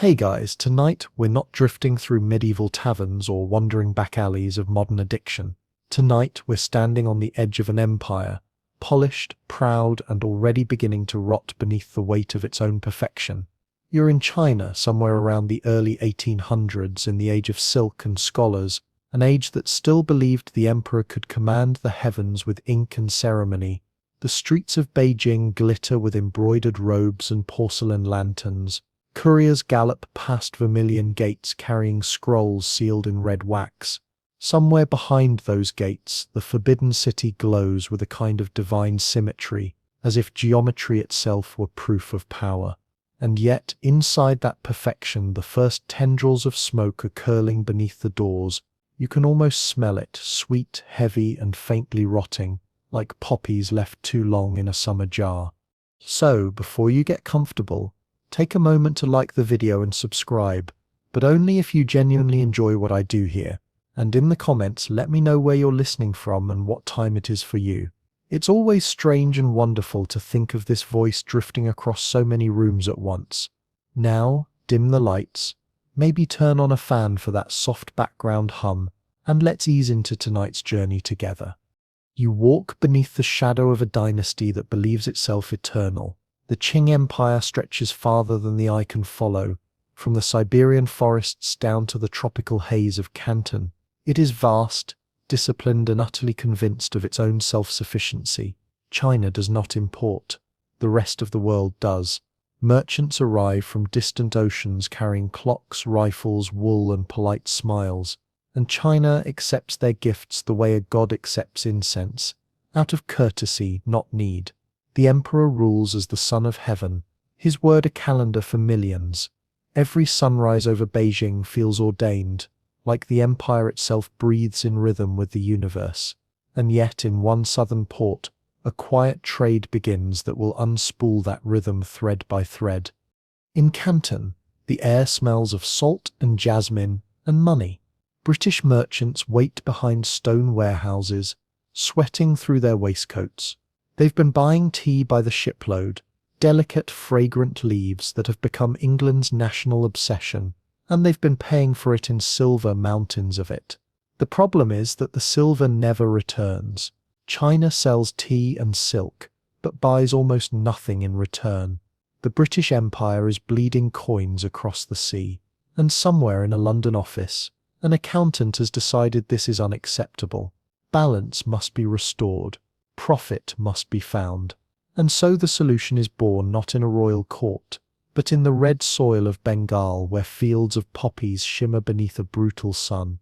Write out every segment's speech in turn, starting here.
Hey guys, tonight we're not drifting through medieval taverns or wandering back alleys of modern addiction. Tonight we're standing on the edge of an empire, polished, proud, and already beginning to rot beneath the weight of its own perfection. You're in China, somewhere around the early 1800s, in the age of silk and scholars, an age that still believed the emperor could command the heavens with ink and ceremony. The streets of Beijing glitter with embroidered robes and porcelain lanterns. Couriers gallop past vermilion gates carrying scrolls sealed in red wax. Somewhere behind those gates, the forbidden city glows with a kind of divine symmetry, as if geometry itself were proof of power. And yet, inside that perfection, the first tendrils of smoke are curling beneath the doors. You can almost smell it, sweet, heavy, and faintly rotting, like poppies left too long in a summer jar. So, before you get comfortable, take a moment to like the video and subscribe, but only if you genuinely enjoy what I do here. And in the comments, let me know where you're listening from and what time it is for you. It's always strange and wonderful to think of this voice drifting across so many rooms at once. Now, dim the lights, maybe turn on a fan for that soft background hum, and let's ease into tonight's journey together. You walk beneath the shadow of a dynasty that believes itself eternal. The Qing Empire stretches farther than the eye can follow, from the Siberian forests down to the tropical haze of Canton. It is vast, disciplined, and utterly convinced of its own self-sufficiency. China does not import. The rest of the world does. Merchants arrive from distant oceans carrying clocks, rifles, wool, and polite smiles, and China accepts their gifts the way a god accepts incense, out of courtesy, not need. The emperor rules as the son of heaven, his word a calendar for millions. Every sunrise over Beijing feels ordained, like the empire itself breathes in rhythm with the universe. And yet in one southern port, a quiet trade begins that will unspool that rhythm thread by thread. In Canton, the air smells of salt and jasmine and money. British merchants wait behind stone warehouses, sweating through their waistcoats. They've been buying tea by the shipload, delicate, fragrant leaves that have become England's national obsession, and they've been paying for it in silver, mountains of it. The problem is that the silver never returns. China sells tea and silk, but buys almost nothing in return. The British Empire is bleeding coins across the sea, and somewhere in a London office, an accountant has decided this is unacceptable. Balance must be restored. Profit must be found. And so the solution is born not in a royal court, but in the red soil of Bengal, where fields of poppies shimmer beneath a brutal sun.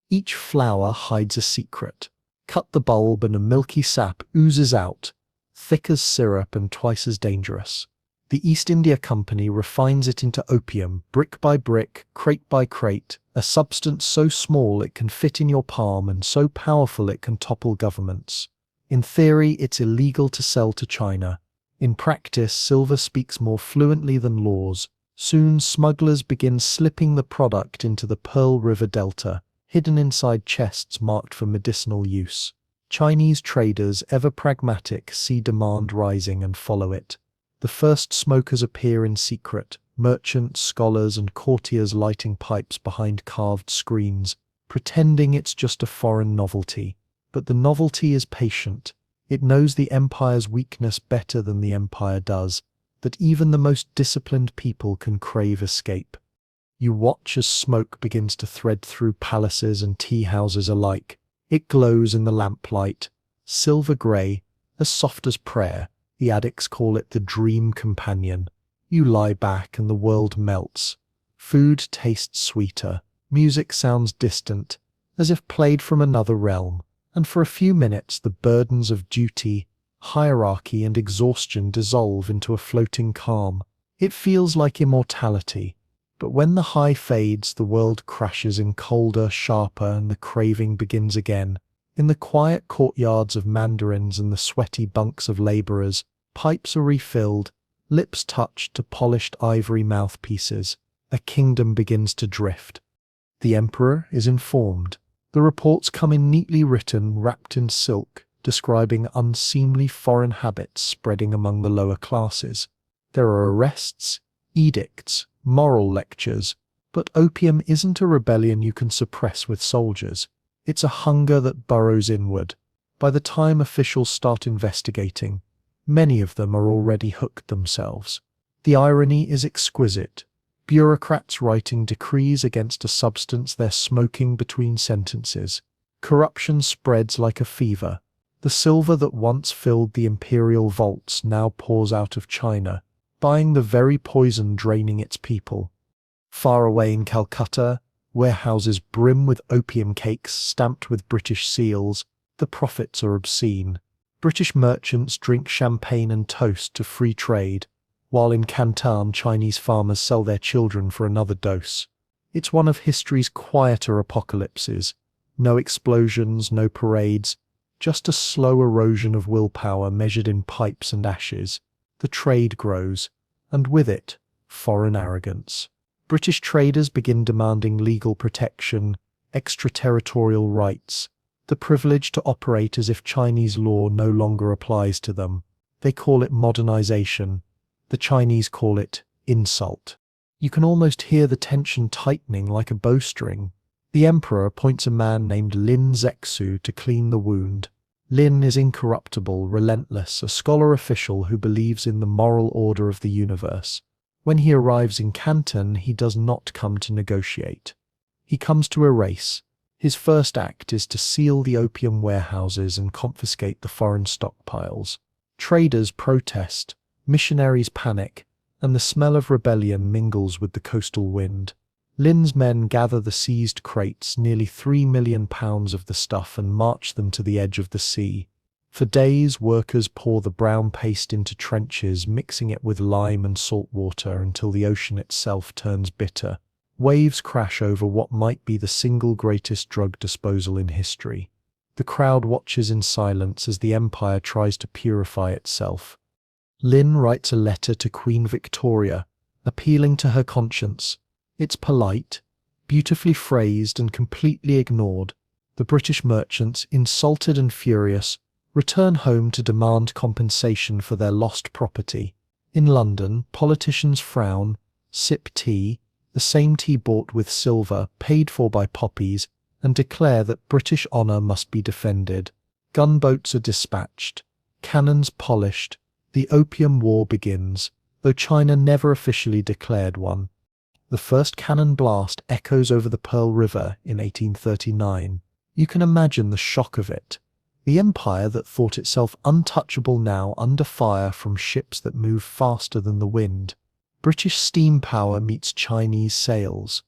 Each flower hides a secret. Cut the bulb and a milky sap oozes out, thick as syrup and twice as dangerous. The East India Company refines it into opium, brick by brick, crate by crate, a substance so small it can fit in your palm and so powerful it can topple governments. In theory, it's illegal to sell to China. In practice, silver speaks more fluently than laws. Soon, smugglers begin slipping the product into the Pearl River Delta, hidden inside chests marked for medicinal use. Chinese traders, ever pragmatic, see demand rising and follow it. The first smokers appear in secret, merchants, scholars, and courtiers lighting pipes behind carved screens, pretending it's just a foreign novelty. But the novelty is patient. It knows the empire's weakness better than the empire does, that even the most disciplined people can crave escape. You watch as smoke begins to thread through palaces and tea houses alike. It glows in the lamplight, silver grey, as soft as prayer. The addicts call it the dream companion. You lie back and the world melts. Food tastes sweeter. Music sounds distant, as if played from another realm. And for a few minutes the burdens of duty, hierarchy, and exhaustion dissolve into a floating calm. It feels like immortality. But when the high fades, the world crashes in colder, sharper, and the craving begins again. In the quiet courtyards of mandarins and the sweaty bunks of laborers, pipes are refilled, lips touched to polished ivory mouthpieces. A kingdom begins to drift. The emperor is informed. The reports come in neatly written, wrapped in silk, describing unseemly foreign habits spreading among the lower classes. There are arrests, edicts, moral lectures. But opium isn't a rebellion you can suppress with soldiers. It's a hunger that burrows inward. By the time officials start investigating, many of them are already hooked themselves. The irony is exquisite. Bureaucrats writing decrees against a substance they're smoking between sentences. Corruption spreads like a fever. The silver that once filled the imperial vaults now pours out of China, buying the very poison draining its people. Far away in Calcutta, warehouses brim with opium cakes stamped with British seals. The profits are obscene. British merchants drink champagne and toast to free trade, while in Canton Chinese farmers sell their children for another dose. It's one of history's quieter apocalypses. No explosions, no parades, just a slow erosion of willpower measured in pipes and ashes. The trade grows, and with it, foreign arrogance. British traders begin demanding legal protection, extraterritorial rights, the privilege to operate as if Chinese law no longer applies to them. They call it modernization. The Chinese call it insult. You can almost hear the tension tightening like a bowstring. The emperor appoints a man named Lin Zexu to clean the wound. Lin is incorruptible, relentless, a scholar official who believes in the moral order of the universe. When he arrives in Canton, he does not come to negotiate. He comes to erase. His first act is to seal the opium warehouses and confiscate the foreign stockpiles. Traders protest, missionaries panic, and the smell of rebellion mingles with the coastal wind. Lin's men gather the seized crates, nearly 3 million pounds of the stuff, and march them to the edge of the sea. For days, workers pour the brown paste into trenches, mixing it with lime and salt water until the ocean itself turns bitter. Waves crash over what might be the single greatest drug disposal in history. The crowd watches in silence as the empire tries to purify itself. Lin writes a letter to Queen Victoria, appealing to her conscience. It's polite, beautifully phrased and completely ignored. The British merchants, insulted and furious, return home to demand compensation for their lost property. In London, politicians frown, sip tea, the same tea bought with silver, paid for by poppies, and declare that British honour must be defended. Gunboats are dispatched, cannons polished. The Opium War begins, though China never officially declared one. The first cannon blast echoes over the Pearl River in 1839. You can imagine the shock of it. The empire that thought itself untouchable now under fire from ships that move faster than the wind. British steam power meets Chinese sails.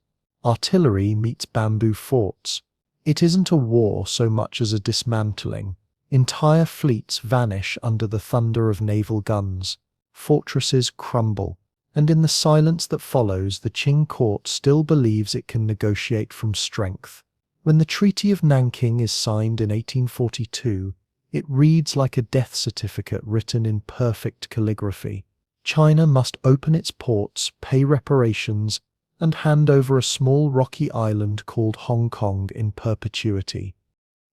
Artillery meets bamboo forts. It isn't a war so much as a dismantling. Entire fleets vanish under the thunder of naval guns. Fortresses crumble. And in the silence that follows, the Qing court still believes it can negotiate from strength. When the Treaty of Nanking is signed in 1842, it reads like a death certificate written in perfect calligraphy. China must open its ports, pay reparations, and hand over a small rocky island called Hong Kong in perpetuity.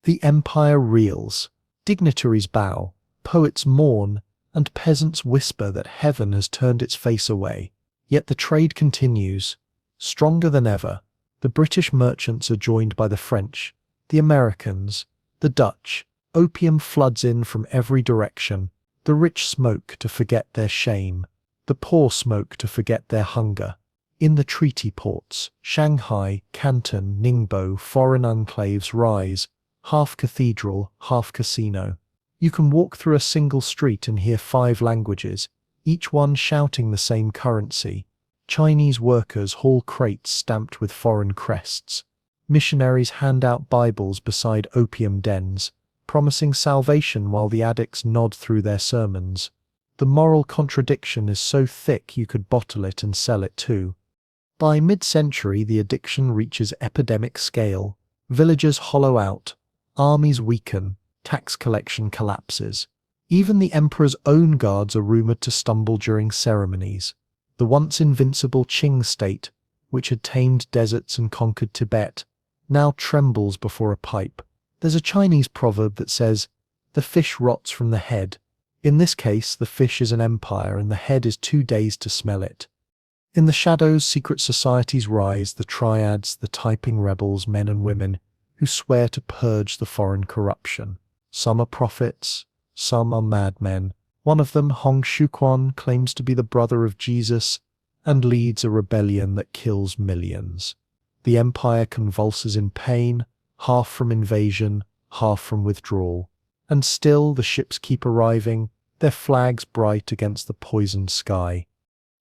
The empire reels. Dignitaries bow, poets mourn, and peasants whisper that heaven has turned its face away. Yet the trade continues, stronger than ever. The British merchants are joined by the French, the Americans, the Dutch. Opium floods in from every direction. The rich smoke to forget their shame. The poor smoke to forget their hunger. In the treaty ports, Shanghai, Canton, Ningbo, foreign enclaves rise, half cathedral, half casino. You can walk through a single street and hear 5 languages, each one shouting the same currency. Chinese workers haul crates stamped with foreign crests. Missionaries hand out Bibles beside opium dens, promising salvation while the addicts nod through their sermons. The moral contradiction is so thick you could bottle it and sell it too. By mid-century, the addiction reaches epidemic scale. Villages hollow out, armies weaken, tax collection collapses. Even the emperor's own guards are rumored to stumble during ceremonies. The once invincible Qing state, which had tamed deserts and conquered Tibet, now trembles before a pipe. There's a Chinese proverb that says, "The fish rots from the head." In this case, the fish is an empire and the head is too dazed to smell it. In the shadows, secret societies rise, the triads, the Taiping rebels, men and women, who swear to purge the foreign corruption. Some are prophets, some are madmen. One of them, Hong Xiuquan, claims to be the brother of Jesus and leads a rebellion that kills millions. The empire convulses in pain, half from invasion, half from withdrawal. And still the ships keep arriving, their flags bright against the poisoned sky.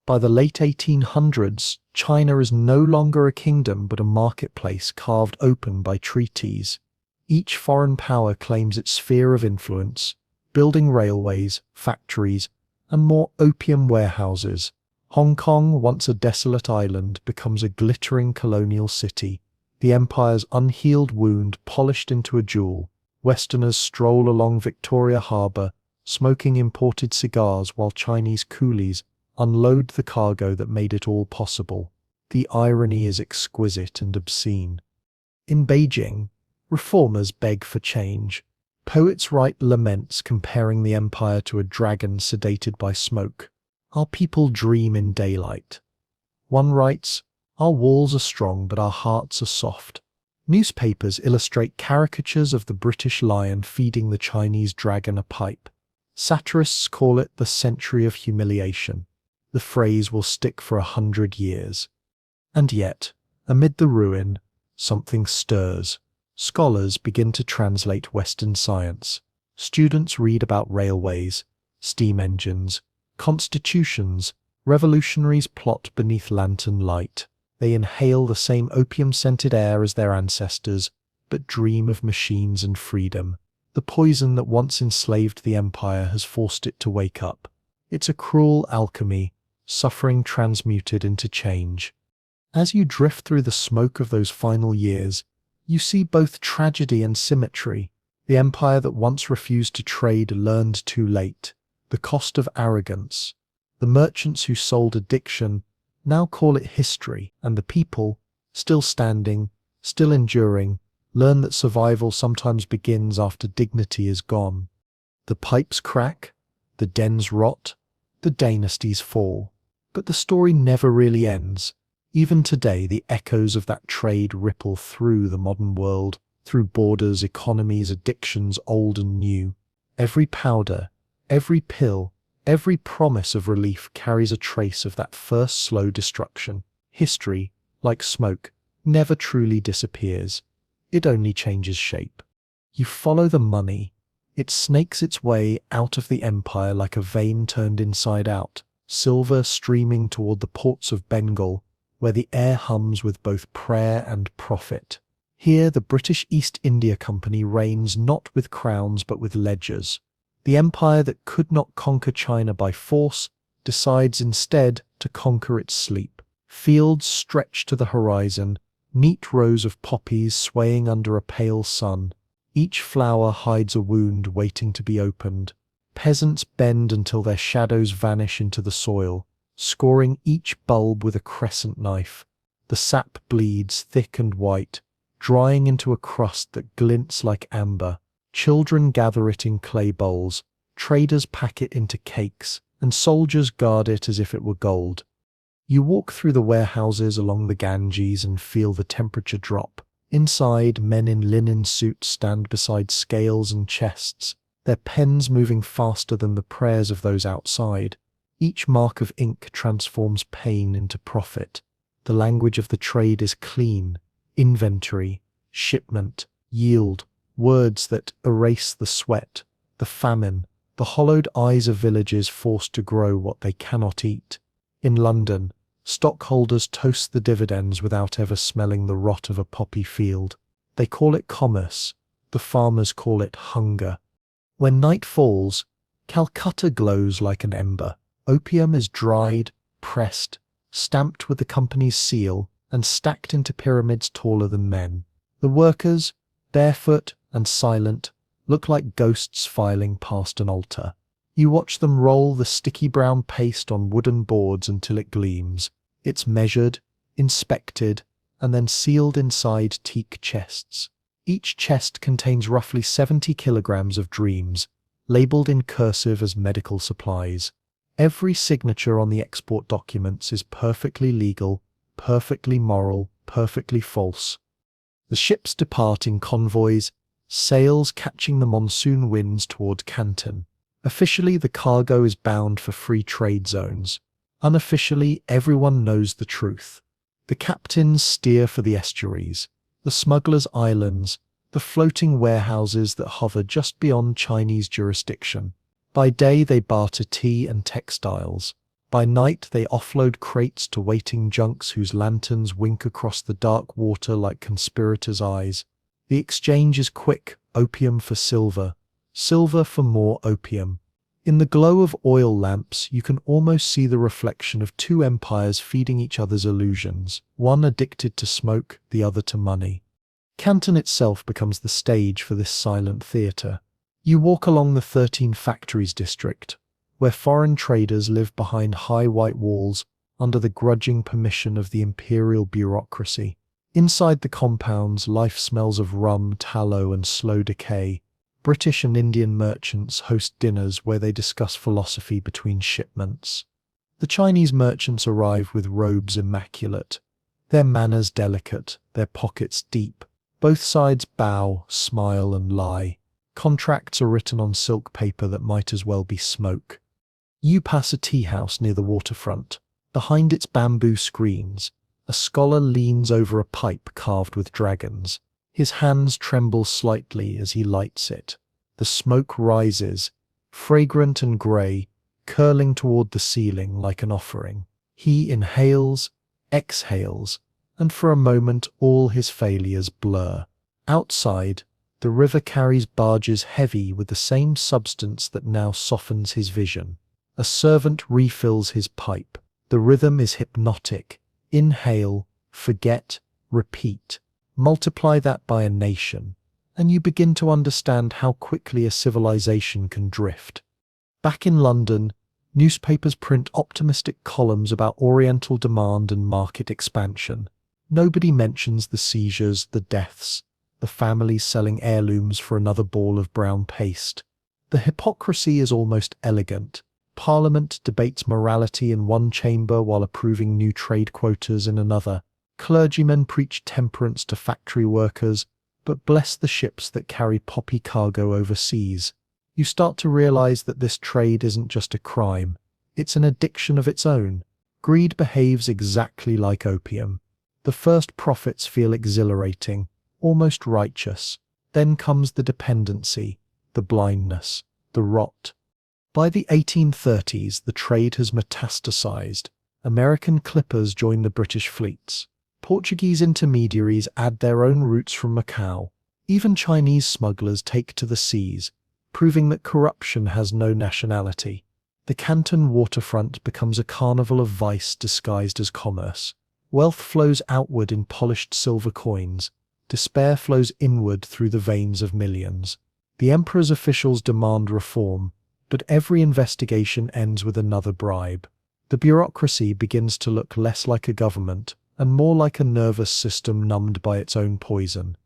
By the late 1800s, China is no longer a kingdom but a marketplace carved open by treaties. Each foreign power claims its sphere of influence, building railways, factories, and more opium warehouses. Hong Kong, once a desolate island, becomes a glittering colonial city, the empire's unhealed wound polished into a jewel. Westerners stroll along Victoria Harbour, smoking imported cigars while Chinese coolies unload the cargo that made it all possible. The irony is exquisite and obscene. In Beijing, reformers beg for change. Poets write laments comparing the empire to a dragon sedated by smoke. Our people dream in daylight. One writes, "Our walls are strong, but our hearts are soft." Newspapers illustrate caricatures of the British lion feeding the Chinese dragon a pipe. Satirists call it the century of humiliation. The phrase will stick for 100 years. And yet, amid the ruin, something stirs. Scholars begin to translate Western science. Students read about railways, steam engines, constitutions. Revolutionaries plot beneath lantern light. They inhale the same opium-scented air as their ancestors, but dream of machines and freedom. The poison that once enslaved the empire has forced it to wake up. It's a cruel alchemy, suffering transmuted into change. As you drift through the smoke of those final years, you see both tragedy and symmetry. The empire that once refused to trade learned too late. The cost of arrogance. The merchants who sold addiction now call it history, and the people, still standing, still enduring, learn that survival sometimes begins after dignity is gone. The pipes crack, the dens rot, the dynasties fall. But the story never really ends. Even today, the echoes of that trade ripple through the modern world, through borders, economies, addictions, old and new. Every powder, every pill, every promise of relief carries a trace of that first slow destruction. History, like smoke, never truly disappears. It only changes shape. You follow the money. It snakes its way out of the empire like a vein turned inside out, silver streaming toward the ports of Bengal, where the air hums with both prayer and profit. Here the British East India Company reigns not with crowns but with ledgers. The empire that could not conquer China by force decides instead to conquer its sleep. Fields stretch to the horizon, neat rows of poppies swaying under a pale sun. Each flower hides a wound waiting to be opened. Peasants bend until their shadows vanish into the soil, scoring each bulb with a crescent knife. The sap bleeds thick and white, drying into a crust that glints like amber. Children gather it in clay bowls, traders pack it into cakes, and soldiers guard it as if it were gold. You walk through the warehouses along the Ganges and feel the temperature drop. Inside, men in linen suits stand beside scales and chests, their pens moving faster than the prayers of those outside. Each mark of ink transforms pain into profit. The language of the trade is clean: inventory, shipment, yield, words that erase the sweat, the famine, the hollowed eyes of villages forced to grow what they cannot eat. In London, stockholders toast the dividends without ever smelling the rot of a poppy field. They call it commerce. The farmers call it hunger. When night falls, Calcutta glows like an ember. Opium is dried, pressed, stamped with the company's seal, and stacked into pyramids taller than men. The workers, barefoot and silent, look like ghosts filing past an altar. You watch them roll the sticky brown paste on wooden boards until it gleams. It's measured, inspected, and then sealed inside teak chests. Each chest contains roughly 70 kilograms of dreams, labeled in cursive as medical supplies. Every signature on the export documents is perfectly legal, perfectly moral, perfectly false. The ships depart in convoys, sails catching the monsoon winds toward Canton. Officially, the cargo is bound for free trade zones. Unofficially, everyone knows the truth. The captains steer for the estuaries, the smugglers' islands, the floating warehouses that hover just beyond Chinese jurisdiction. By day, they barter tea and textiles. By night, they offload crates to waiting junks whose lanterns wink across the dark water like conspirators' eyes. The exchange is quick: opium for silver, silver for more opium. In the glow of oil lamps, you can almost see the reflection of two empires feeding each other's illusions, one addicted to smoke, the other to money. Canton itself becomes the stage for this silent theatre. You walk along the 13 Factories district, where foreign traders live behind high white walls under the grudging permission of the imperial bureaucracy. Inside the compounds, life smells of rum, tallow, and slow decay. British and Indian merchants host dinners where they discuss philosophy between shipments. The Chinese merchants arrive with robes immaculate, their manners delicate, their pockets deep. Both sides bow, smile, and lie. Contracts are written on silk paper that might as well be smoke. You pass a tea house near the waterfront. Behind its bamboo screens, a scholar leans over a pipe carved with dragons. His hands tremble slightly as he lights it. The smoke rises, fragrant and grey, curling toward the ceiling like an offering. He inhales, exhales, and for a moment all his failures blur. Outside, the river carries barges heavy with the same substance that now softens his vision. A servant refills his pipe. The rhythm is hypnotic. Inhale, forget, repeat. Multiply that by a nation, and you begin to understand how quickly a civilization can drift. Back in London, newspapers print optimistic columns about Oriental demand and market expansion. Nobody mentions the seizures, the deaths, the families selling heirlooms for another ball of brown paste. The hypocrisy is almost elegant. Parliament debates morality in one chamber while approving new trade quotas in another. Clergymen preach temperance to factory workers, but bless the ships that carry poppy cargo overseas. You start to realize that this trade isn't just a crime, it's an addiction of its own. Greed behaves exactly like opium. The first profits feel exhilarating, almost righteous. Then comes the dependency, the blindness, the rot. By the 1830s, the trade has metastasized. American clippers join the British fleets. Portuguese intermediaries add their own routes from Macau. Even Chinese smugglers take to the seas, proving that corruption has no nationality. The Canton waterfront becomes a carnival of vice disguised as commerce. Wealth flows outward in polished silver coins. Despair flows inward through the veins of millions. The emperor's officials demand reform, but every investigation ends with another bribe. The bureaucracy begins to look less like a government and more like a nervous system numbed by its own poison.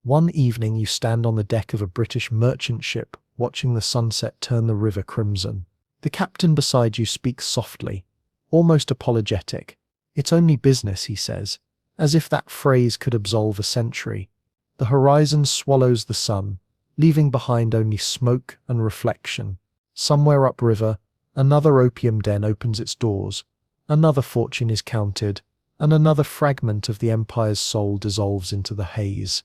One evening you stand on the deck of a British merchant ship, watching the sunset turn the river crimson. The captain beside you speaks softly, almost apologetic. "It's only business," he says, as if that phrase could absolve a century. The horizon swallows the sun, leaving behind only smoke and reflection. Somewhere upriver, another opium den opens its doors, another fortune is counted, and another fragment of the empire's soul dissolves into the haze.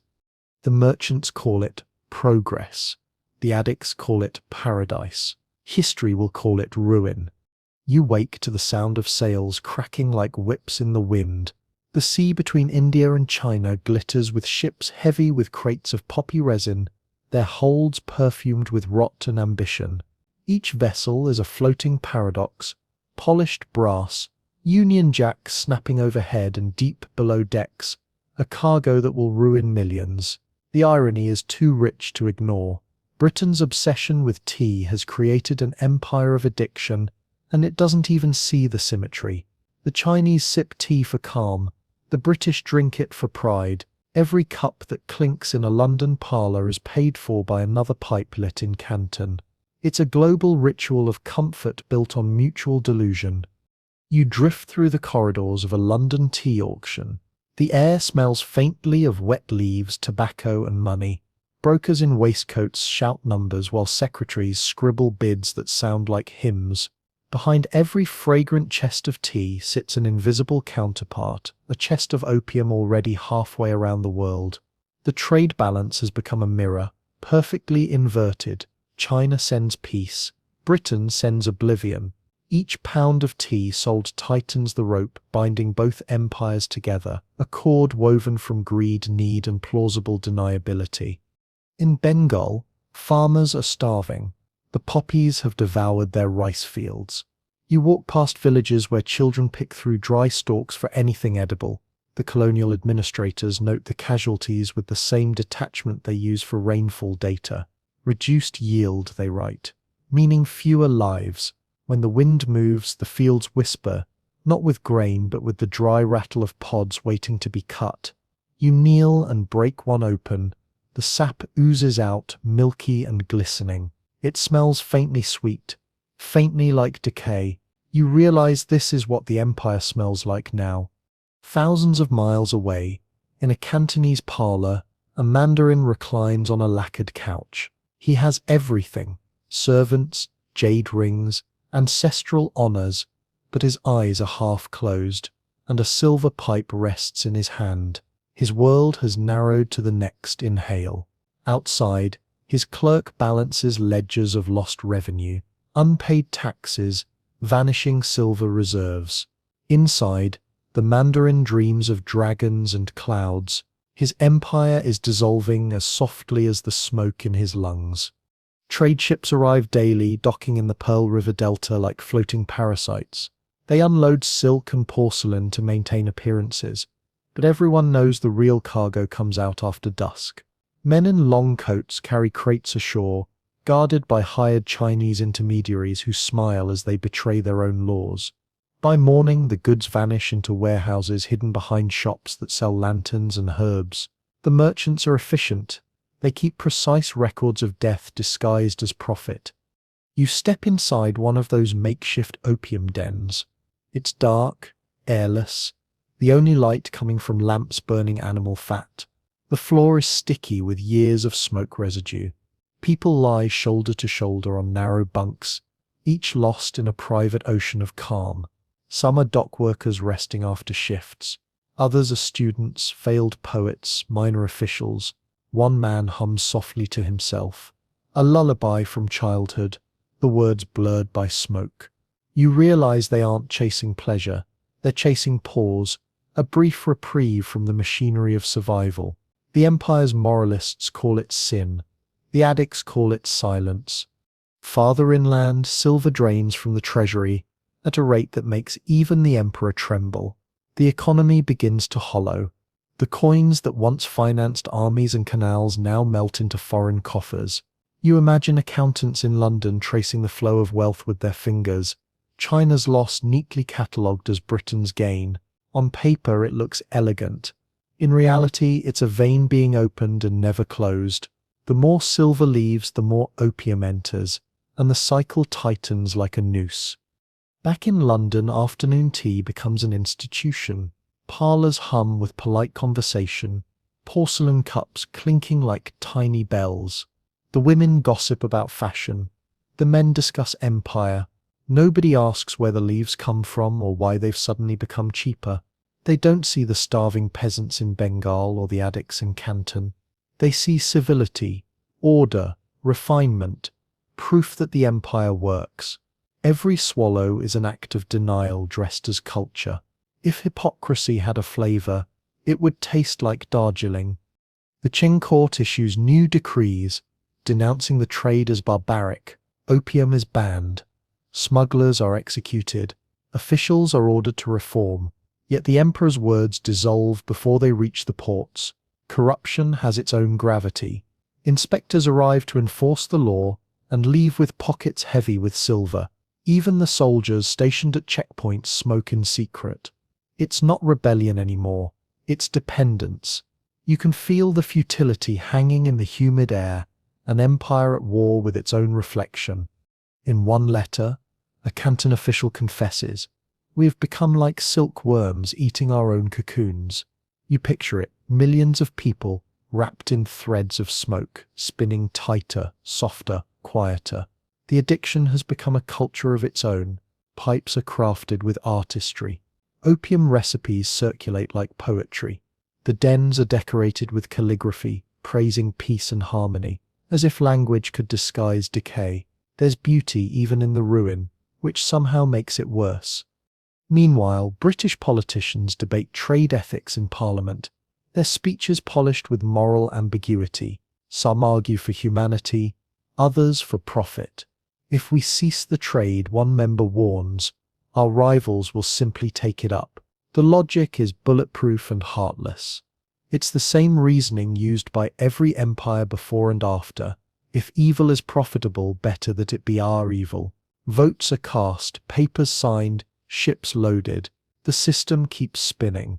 The merchants call it progress. The addicts call it paradise. History will call it ruin. You wake to the sound of sails cracking like whips in the wind. The sea between India and China glitters with ships heavy with crates of poppy resin, their holds perfumed with rot and ambition. Each vessel is a floating paradox, polished brass, Union Jacks snapping overhead and deep below decks, a cargo that will ruin millions. The irony is too rich to ignore. Britain's obsession with tea has created an empire of addiction, and it doesn't even see the symmetry. The Chinese sip tea for calm, the British drink it for pride. Every cup that clinks in a London parlour is paid for by another pipe lit in Canton. It's a global ritual of comfort built on mutual delusion. You drift through the corridors of a London tea auction. The air smells faintly of wet leaves, tobacco, and money. Brokers in waistcoats shout numbers while secretaries scribble bids that sound like hymns. Behind every fragrant chest of tea sits an invisible counterpart, a chest of opium already halfway around the world. The trade balance has become a mirror, perfectly inverted. China sends peace. Britain sends oblivion. Each pound of tea sold tightens the rope binding both empires together, a cord woven from greed, need, and plausible deniability. In Bengal, farmers are starving. The poppies have devoured their rice fields. You walk past villages where children pick through dry stalks for anything edible. The colonial administrators note the casualties with the same detachment they use for rainfall data. Reduced yield, they write, meaning fewer lives. When the wind moves, the fields whisper, not with grain but with the dry rattle of pods waiting to be cut. You kneel and break one open. The sap oozes out, milky and glistening. It smells faintly sweet, faintly like decay. You realize this is what the empire smells like now. Thousands of miles away, in a Cantonese parlor, a mandarin reclines on a lacquered couch. He has everything: servants, jade rings, ancestral honors, but his eyes are half closed, and a silver pipe rests in his hand. His world has narrowed to the next inhale. Outside, his clerk balances ledgers of lost revenue, unpaid taxes, vanishing silver reserves. Inside, the Mandarin dreams of dragons and clouds. His empire is dissolving as softly as the smoke in his lungs. Trade ships arrive daily, docking in the Pearl River Delta like floating parasites. They unload silk and porcelain to maintain appearances, but everyone knows the real cargo comes out after dusk. Men in long coats carry crates ashore, guarded by hired Chinese intermediaries who smile as they betray their own laws. By morning, the goods vanish into warehouses hidden behind shops that sell lanterns and herbs. The merchants are efficient. They keep precise records of death disguised as profit. You step inside one of those makeshift opium dens. It's dark, airless, the only light coming from lamps burning animal fat. The floor is sticky with years of smoke residue. People lie shoulder to shoulder on narrow bunks, each lost in a private ocean of calm. Some are dock workers resting after shifts. Others are students, failed poets, minor officials. One man hums softly to himself, a lullaby from childhood, the words blurred by smoke. You realize they aren't chasing pleasure, they're chasing pause, a brief reprieve from the machinery of survival. The empire's moralists call it sin. The addicts call it silence. Farther inland, silver drains from the treasury at a rate that makes even the emperor tremble. The economy begins to hollow. The coins that once financed armies and canals now melt into foreign coffers. You imagine accountants in London tracing the flow of wealth with their fingers. China's loss neatly catalogued as Britain's gain. On paper it looks elegant. In reality, it's a vein being opened and never closed. The more silver leaves, the more opium enters, and the cycle tightens like a noose. Back in London, afternoon tea becomes an institution. Parlours hum with polite conversation, porcelain cups clinking like tiny bells. The women gossip about fashion. The men discuss empire. Nobody asks where the leaves come from or why they've suddenly become cheaper. They don't see the starving peasants in Bengal or the addicts in Canton. They see civility, order, refinement, proof that the empire works. Every swallow is an act of denial dressed as culture. If hypocrisy had a flavour, it would taste like Darjeeling. The Qing court issues new decrees, denouncing the trade as barbaric. Opium is banned. Smugglers are executed. Officials are ordered to reform. Yet the emperor's words dissolve before they reach the ports. Corruption has its own gravity. Inspectors arrive to enforce the law and leave with pockets heavy with silver. Even the soldiers stationed at checkpoints smoke in secret. It's not rebellion anymore. It's dependence. You can feel the futility hanging in the humid air, an empire at war with its own reflection. In one letter, a Canton official confesses, "We have become like silkworms eating our own cocoons." You picture it, millions of people wrapped in threads of smoke, spinning tighter, softer, quieter. The addiction has become a culture of its own. Pipes are crafted with artistry. Opium recipes circulate like poetry. The dens are decorated with calligraphy, praising peace and harmony, as if language could disguise decay. There's beauty even in the ruin, which somehow makes it worse. Meanwhile, British politicians debate trade ethics in Parliament, their speeches polished with moral ambiguity. Some argue for humanity, others for profit. If we cease the trade, one member warns, our rivals will simply take it up. The logic is bulletproof and heartless. It's the same reasoning used by every empire before and after. If evil is profitable, better that it be our evil. Votes are cast, papers signed, ships loaded. The system keeps spinning.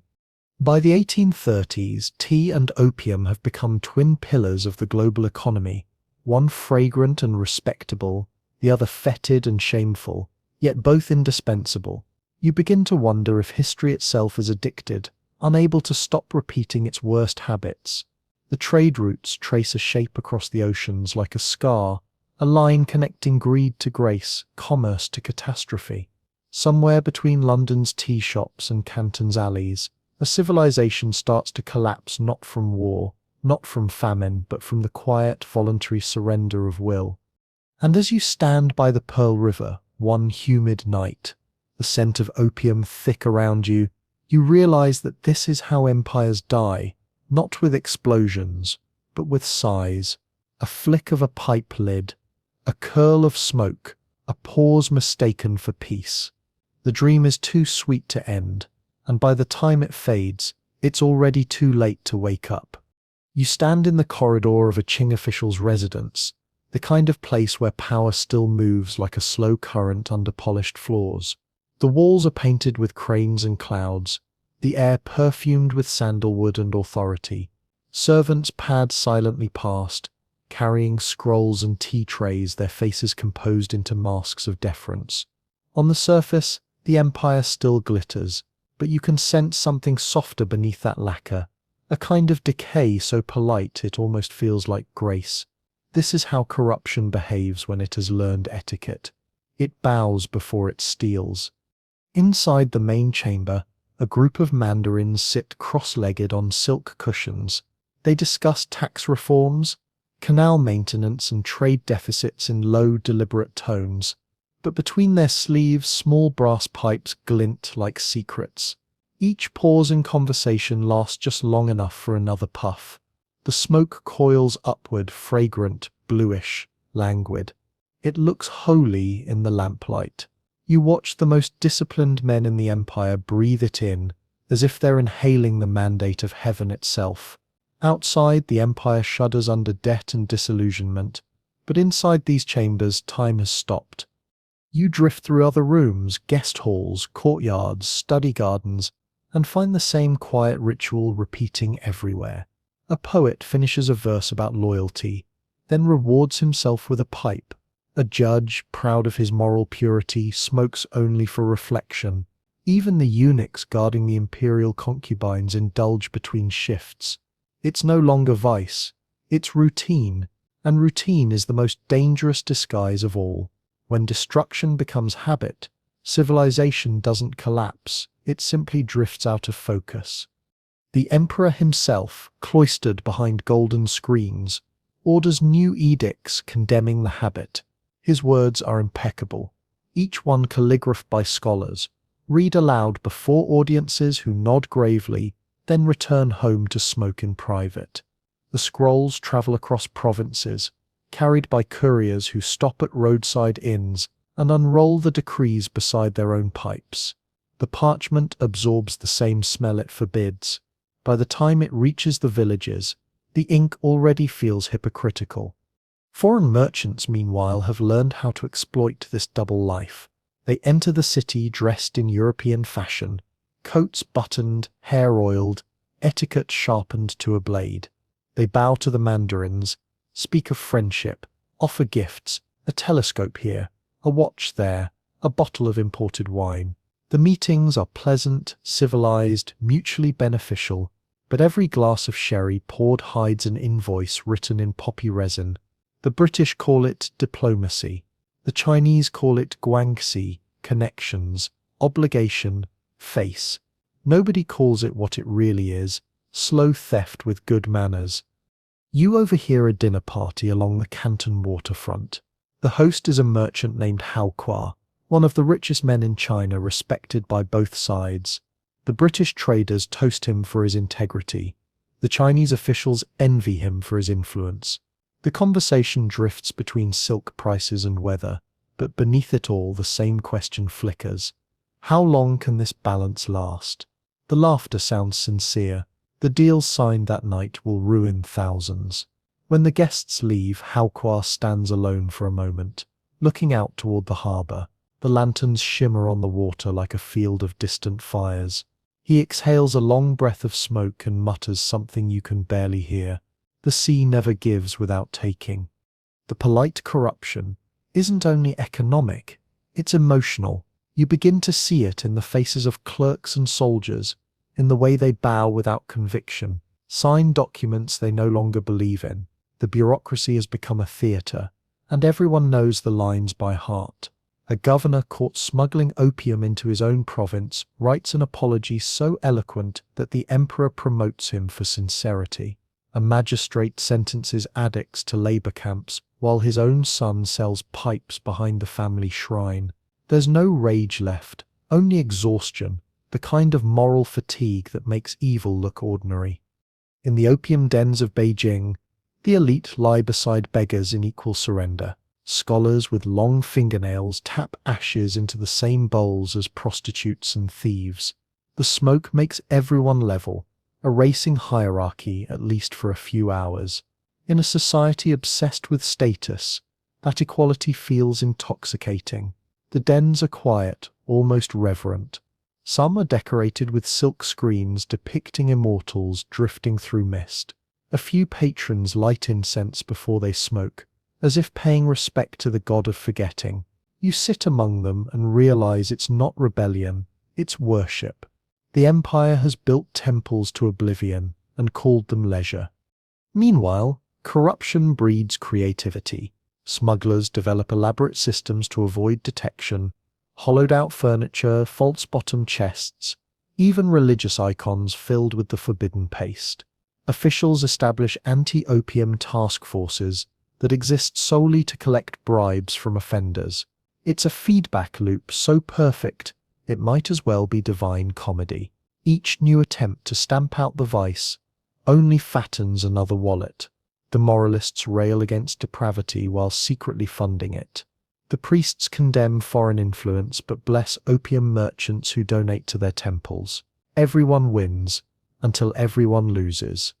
By the 1830s, tea and opium have become twin pillars of the global economy, one fragrant and respectable, the other fetid and shameful, yet both indispensable. You begin to wonder if history itself is addicted, unable to stop repeating its worst habits. The trade routes trace a shape across the oceans like a scar, a line connecting greed to grace, commerce to catastrophe. Somewhere between London's tea shops and Canton's alleys, a civilization starts to collapse not from war, not from famine, but from the quiet, voluntary surrender of will. And as you stand by the Pearl River, one humid night, the scent of opium thick around you, you realize that this is how empires die, not with explosions, but with sighs. A flick of a pipe lid, a curl of smoke, a pause mistaken for peace. The dream is too sweet to end, and by the time it fades, it's already too late to wake up. You stand in the corridor of a Qing official's residence, the kind of place where power still moves like a slow current under polished floors. The walls are painted with cranes and clouds, the air perfumed with sandalwood and authority. Servants pad silently past, carrying scrolls and tea trays, their faces composed into masks of deference. On the surface, the empire still glitters, but you can sense something softer beneath that lacquer, a kind of decay so polite it almost feels like grace. This is how corruption behaves when it has learned etiquette. It bows before it steals. Inside the main chamber, a group of mandarins sit cross-legged on silk cushions. They discuss tax reforms, canal maintenance and trade deficits in low, deliberate tones. But between their sleeves, small brass pipes glint like secrets. Each pause in conversation lasts just long enough for another puff. The smoke coils upward, fragrant, bluish, languid. It looks holy in the lamplight. You watch the most disciplined men in the empire breathe it in, as if they're inhaling the mandate of heaven itself. Outside, the empire shudders under debt and disillusionment, but inside these chambers, time has stopped. You drift through other rooms, guest halls, courtyards, study gardens, and find the same quiet ritual repeating everywhere. A poet finishes a verse about loyalty, then rewards himself with a pipe. A judge, proud of his moral purity, smokes only for reflection. Even the eunuchs guarding the imperial concubines indulge between shifts. It's no longer vice, it's routine, and routine is the most dangerous disguise of all. When destruction becomes habit, civilization doesn't collapse, it simply drifts out of focus. The emperor himself, cloistered behind golden screens, orders new edicts condemning the habit. His words are impeccable, each one calligraphed by scholars, read aloud before audiences who nod gravely, then return home to smoke in private. The scrolls travel across provinces, carried by couriers who stop at roadside inns and unroll the decrees beside their own pipes. The parchment absorbs the same smell it forbids. By the time it reaches the villages, the ink already feels hypocritical. Foreign merchants, meanwhile, have learned how to exploit this double life. They enter the city dressed in European fashion, coats buttoned, hair oiled, etiquette sharpened to a blade. They bow to the mandarins, speak of friendship, offer gifts, a telescope here, a watch there, a bottle of imported wine. The meetings are pleasant, civilized, mutually beneficial, but every glass of sherry poured hides an invoice written in poppy resin. The British call it diplomacy. The Chinese call it guangxi, connections, obligation, face. Nobody calls it what it really is, slow theft with good manners. You overhear a dinner party along the Canton waterfront. The host is a merchant named Hao Kwa, one of the richest men in China, respected by both sides. The British traders toast him for his integrity. The Chinese officials envy him for his influence. The conversation drifts between silk prices and weather, but beneath it all the same question flickers. How long can this balance last? The laughter sounds sincere. The deals signed that night will ruin thousands. When the guests leave, Hao Kwa stands alone for a moment, looking out toward the harbour. The lanterns shimmer on the water like a field of distant fires. He exhales a long breath of smoke and mutters something you can barely hear. The sea never gives without taking. The polite corruption isn't only economic, it's emotional. You begin to see it in the faces of clerks and soldiers, in the way they bow without conviction, sign documents they no longer believe in. The bureaucracy has become a theatre, and everyone knows the lines by heart. A governor caught smuggling opium into his own province writes an apology so eloquent that the emperor promotes him for sincerity. A magistrate sentences addicts to labor camps while his own son sells pipes behind the family shrine. There's no rage left, only exhaustion, the kind of moral fatigue that makes evil look ordinary. In the opium dens of Beijing, the elite lie beside beggars in equal surrender. Scholars with long fingernails tap ashes into the same bowls as prostitutes and thieves. The smoke makes everyone level, erasing hierarchy at least for a few hours. In a society obsessed with status, that equality feels intoxicating. The dens are quiet, almost reverent. Some are decorated with silk screens depicting immortals drifting through mist. A few patrons light incense before they smoke, as if paying respect to the god of forgetting. You sit among them and realize it's not rebellion, it's worship. The empire has built temples to oblivion and called them leisure. Meanwhile, corruption breeds creativity. Smugglers develop elaborate systems to avoid detection. Hollowed-out furniture, false-bottom chests, even religious icons filled with the forbidden paste. Officials establish anti-opium task forces that exist solely to collect bribes from offenders. It's a feedback loop so perfect, it might as well be divine comedy. Each new attempt to stamp out the vice only fattens another wallet. The moralists rail against depravity while secretly funding it. The priests condemn foreign influence but bless opium merchants who donate to their temples. Everyone wins until everyone loses.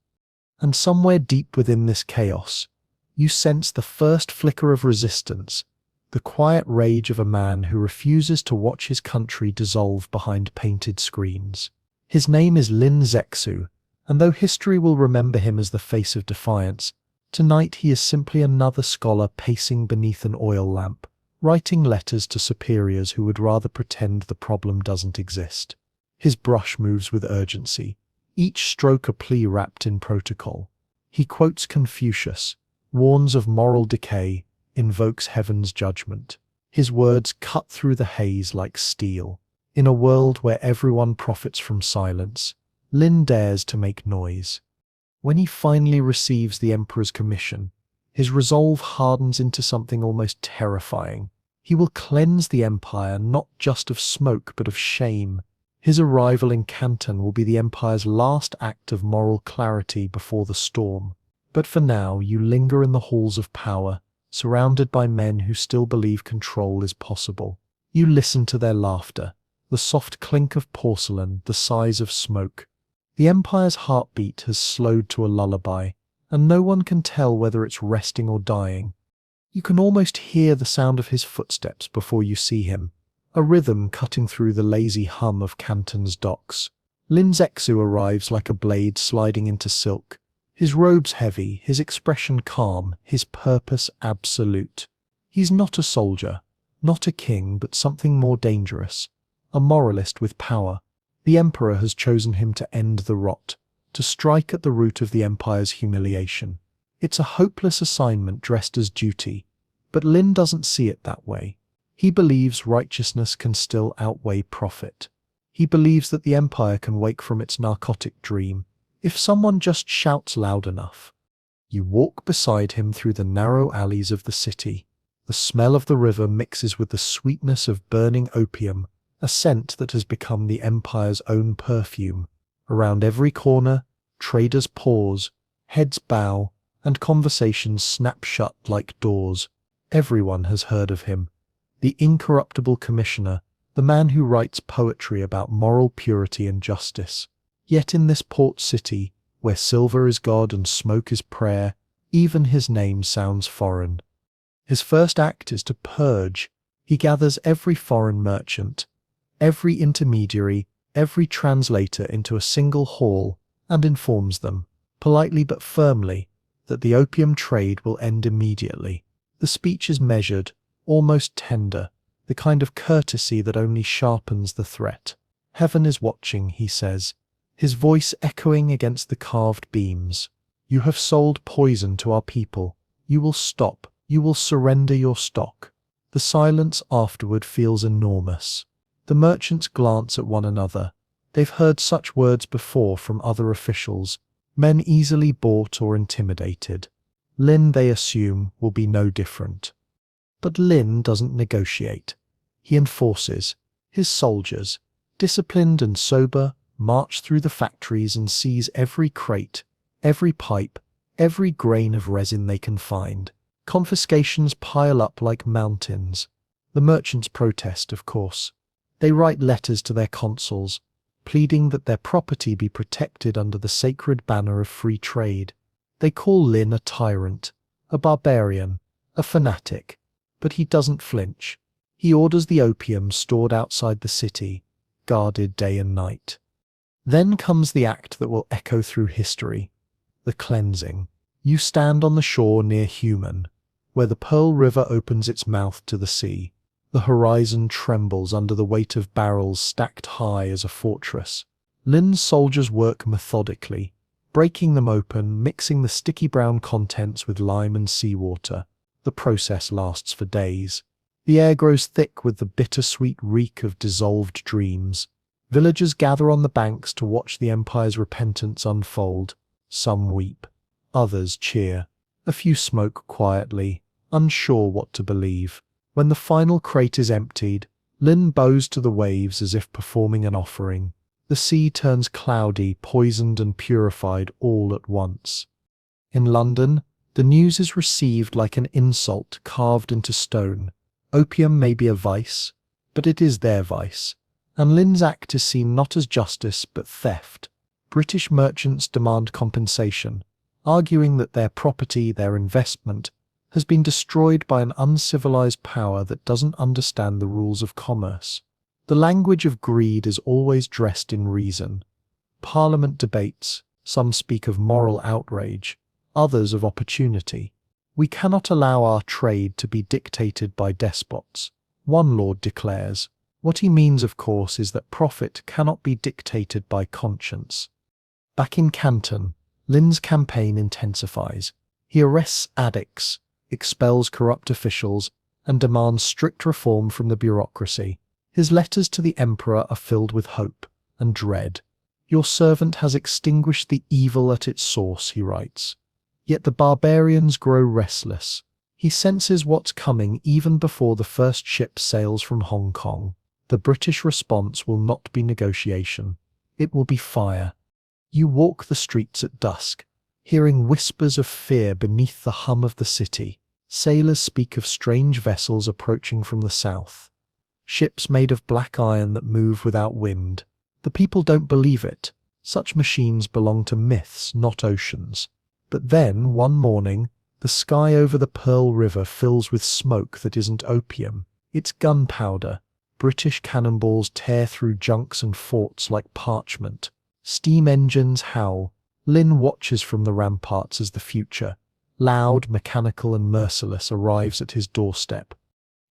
And somewhere deep within this chaos, you sense the first flicker of resistance, the quiet rage of a man who refuses to watch his country dissolve behind painted screens. His name is Lin Zexu, and though history will remember him as the face of defiance, tonight he is simply another scholar pacing beneath an oil lamp, writing letters to superiors who would rather pretend the problem doesn't exist. His brush moves with urgency, each stroke a plea wrapped in protocol. He quotes Confucius, warns of moral decay, invokes heaven's judgment. His words cut through the haze like steel. In a world where everyone profits from silence, Lin dares to make noise. When he finally receives the emperor's commission, his resolve hardens into something almost terrifying. He will cleanse the empire not just of smoke but of shame. His arrival in Canton will be the empire's last act of moral clarity before the storm. But for now, you linger in the halls of power, surrounded by men who still believe control is possible. You listen to their laughter, the soft clink of porcelain, the sighs of smoke. The empire's heartbeat has slowed to a lullaby, and no one can tell whether it's resting or dying. You can almost hear the sound of his footsteps before you see him, a rhythm cutting through the lazy hum of Canton's docks. Lin Zexu arrives like a blade sliding into silk, his robes heavy, his expression calm, his purpose absolute. He's not a soldier, Not a king, but something more dangerous. A moralist with power. The emperor has chosen him to end the rot, to strike at the root of the empire's humiliation. It's a hopeless assignment dressed as duty, but Lin doesn't see it that way. He believes righteousness can still outweigh profit. He believes that the empire can wake from its narcotic dream, if someone just shouts loud enough. You walk beside him through the narrow alleys of the city. The smell of the river mixes with the sweetness of burning opium, a scent that has become the empire's own perfume. Around every corner, traders pause, heads bow, and conversations snap shut like doors. Everyone has heard of him. The incorruptible commissioner, the man who writes poetry about moral purity and justice. Yet in this port city, where silver is God and smoke is prayer, even his name sounds foreign. His first act is to purge. He gathers every foreign merchant, every intermediary, every translator into a single hall and informs them, politely but firmly, that the opium trade will end immediately. The speech is measured, almost tender, the kind of courtesy that only sharpens the threat. Heaven is watching, he says, his voice echoing against the carved beams. You have sold poison to our people. You will stop. You will surrender your stock. The silence afterward feels enormous. The merchants glance at one another. They've heard such words before from other officials, men easily bought or intimidated. Lin, they assume, will be no different. But Lin doesn't negotiate. He enforces. His soldiers, disciplined and sober, march through the factories and seize every crate, every pipe, every grain of resin they can find. Confiscations pile up like mountains. The merchants protest, of course. They write letters to their consuls, pleading that their property be protected under the sacred banner of free trade. They call Lin a tyrant, a barbarian, a fanatic, but he doesn't flinch. He orders the opium stored outside the city, guarded day and night. Then comes the act that will echo through history, the cleansing. You stand on the shore near Human, where the Pearl River opens its mouth to the sea. The horizon trembles under the weight of barrels stacked high as a fortress. Lin's soldiers work methodically, breaking them open, mixing the sticky brown contents with lime and seawater. The process lasts for days. The air grows thick with the bittersweet reek of dissolved dreams. Villagers gather on the banks to watch the empire's repentance unfold. Some weep. Others cheer. A few smoke quietly, unsure what to believe. When the final crate is emptied, Lin bows to the waves as if performing an offering. The sea turns cloudy, poisoned and purified all at once. In London, the news is received like an insult carved into stone. Opium may be a vice, but it is their vice, and Lin's act is seen not as justice but theft. British merchants demand compensation, arguing that their property, their investment, has been destroyed by an uncivilized power that doesn't understand the rules of commerce. The language of greed is always dressed in reason. Parliament debates, some speak of moral outrage, others of opportunity. We cannot allow our trade to be dictated by despots, one lord declares. What he means, of course, is that profit cannot be dictated by conscience. Back in Canton, Lin's campaign intensifies. He arrests addicts, expels corrupt officials, and demands strict reform from the bureaucracy. His letters to the emperor are filled with hope and dread. Your servant has extinguished the evil at its source, he writes. Yet the barbarians grow restless. He senses what's coming even before the first ship sails from Hong Kong. The British response will not be negotiation. It will be fire. You walk the streets at dusk, hearing whispers of fear beneath the hum of the city. Sailors speak of strange vessels approaching from the south. Ships made of black iron that move without wind. The people don't believe it. Such machines belong to myths, not oceans. But then, one morning, the sky over the Pearl River fills with smoke that isn't opium. It's gunpowder. British cannonballs tear through junks and forts like parchment. Steam engines howl. Lin watches from the ramparts as the future, loud, mechanical and merciless, arrives at his doorstep.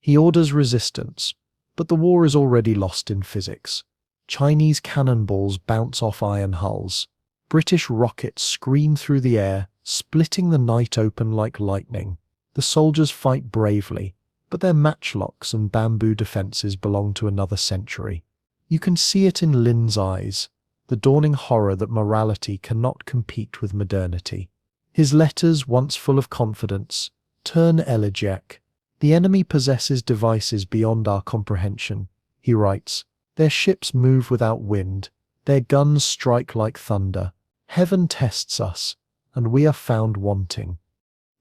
He orders resistance, but the war is already lost in physics. Chinese cannonballs bounce off iron hulls. British rockets scream through the air, splitting the night open like lightning. The soldiers fight bravely, but their matchlocks and bamboo defenses belong to another century. You can see it in Lin's eyes, the dawning horror that morality cannot compete with modernity. His letters, once full of confidence, turn elegiac. The enemy possesses devices beyond our comprehension, he writes. Their ships move without wind. Their guns strike like thunder. Heaven tests us, and we are found wanting.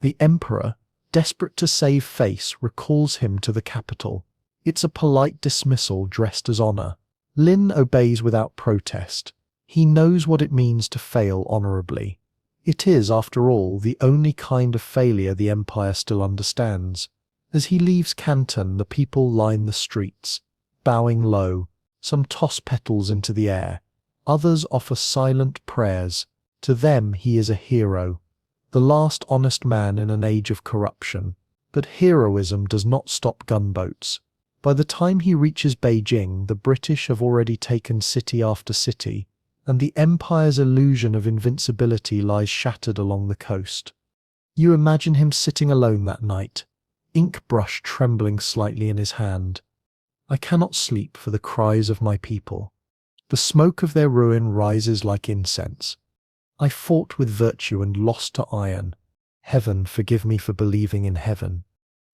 The emperor, desperate to save face, recalls him to the capital. It's a polite dismissal dressed as honor. Lin obeys without protest. He knows what it means to fail honorably. It is, after all, the only kind of failure the empire still understands. As he leaves Canton, the people line the streets, bowing low. Some toss petals into the air. Others offer silent prayers. To them he is a hero, the last honest man in an age of corruption. But heroism does not stop gunboats. By the time he reaches Beijing, the British have already taken city after city, and the empire's illusion of invincibility lies shattered along the coast. You imagine him sitting alone that night, ink brush trembling slightly in his hand. I cannot sleep for the cries of my people. The smoke of their ruin rises like incense. I fought with virtue and lost to iron. Heaven forgive me for believing in heaven.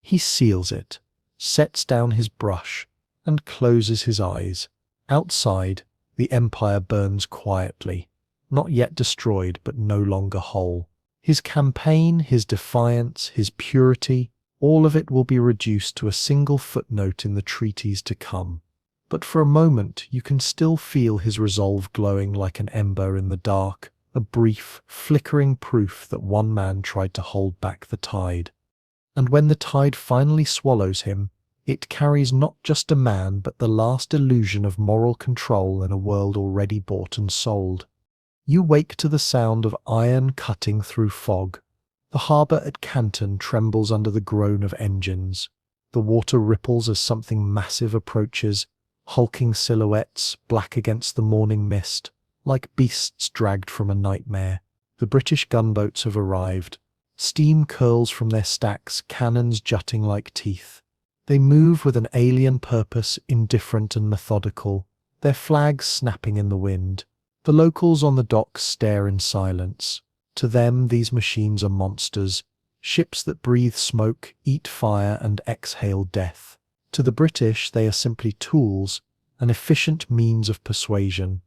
He seals it, sets down his brush, and closes his eyes. Outside, the empire burns quietly, not yet destroyed but no longer whole. His campaign, his defiance, his purity, all of it will be reduced to a single footnote in the treaties to come. But for a moment you can still feel his resolve glowing like an ember in the dark, a brief, flickering proof that one man tried to hold back the tide. And when the tide finally swallows him, it carries not just a man but the last illusion of moral control in a world already bought and sold. You wake to the sound of iron cutting through fog. The harbour at Canton trembles under the groan of engines. The water ripples as something massive approaches, hulking silhouettes, black against the morning mist, like beasts dragged from a nightmare. The British gunboats have arrived. Steam curls from their stacks, cannons jutting like teeth. They move with an alien purpose, indifferent and methodical, their flags snapping in the wind. The locals on the docks stare in silence. To them, these machines are monsters, ships that breathe smoke, eat fire, and exhale death. To the British, they are simply tools, an efficient means of persuasion.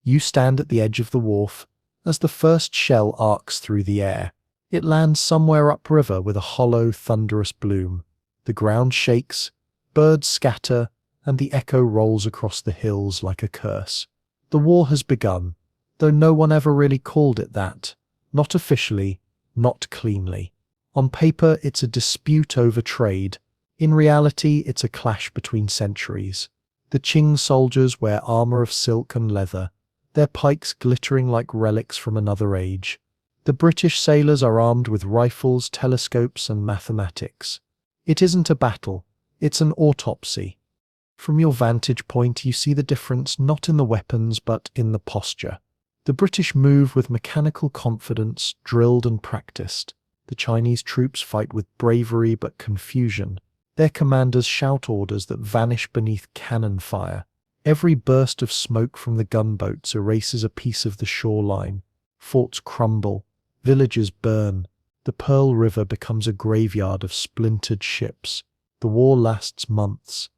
You stand at the edge of the wharf as the first shell arcs through the air. It lands somewhere upriver with a hollow, thunderous bloom. The ground shakes, birds scatter, and the echo rolls across the hills like a curse. The war has begun, though no one ever really called it that. Not officially, not cleanly. On paper, it's a dispute over trade. In reality, it's a clash between centuries. The Qing soldiers wear armor of silk and leather, their pikes glittering like relics from another age. The British sailors are armed with rifles, telescopes, and mathematics. It isn't a battle, it's an autopsy. From your vantage point, you see the difference not in the weapons but in the posture. The British move with mechanical confidence, drilled and practiced. The Chinese troops fight with bravery but confusion. Their commanders shout orders that vanish beneath cannon fire. Every burst of smoke from the gunboats erases a piece of the shoreline. Forts crumble, villages burn. The Pearl River becomes a graveyard of splintered ships. The war lasts months,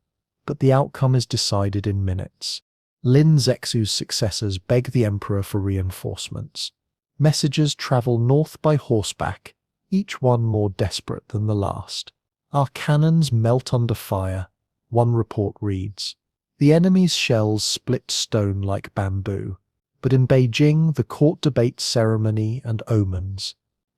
but the outcome is decided in minutes. Lin Zexu's successors beg the emperor for reinforcements. Messages travel north by horseback, each one more desperate than the last. Our cannons melt under fire, one report reads. The enemy's shells split stone like bamboo. But in Beijing, the court debates ceremony and omens.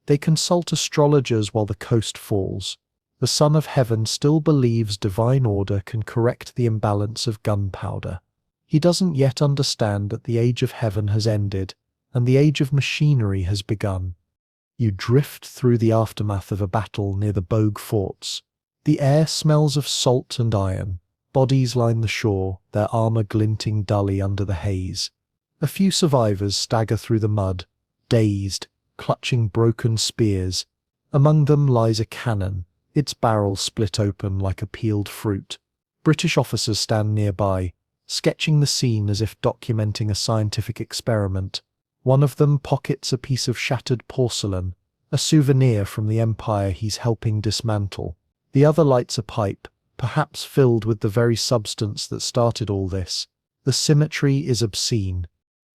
They consult astrologers while the coast falls. The Son of Heaven still believes divine order can correct the imbalance of gunpowder. He doesn't yet understand that the age of heaven has ended, and the age of machinery has begun. You drift through the aftermath of a battle near the Bogue forts. The air smells of salt and iron. Bodies line the shore, their armor glinting dully under the haze. A few survivors stagger through the mud, dazed, clutching broken spears. Among them lies a cannon, its barrel split open like a peeled fruit. British officers stand nearby, sketching the scene as if documenting a scientific experiment. One of them pockets a piece of shattered porcelain, a souvenir from the empire he's helping dismantle. The other lights a pipe, perhaps filled with the very substance that started all this. The symmetry is obscene.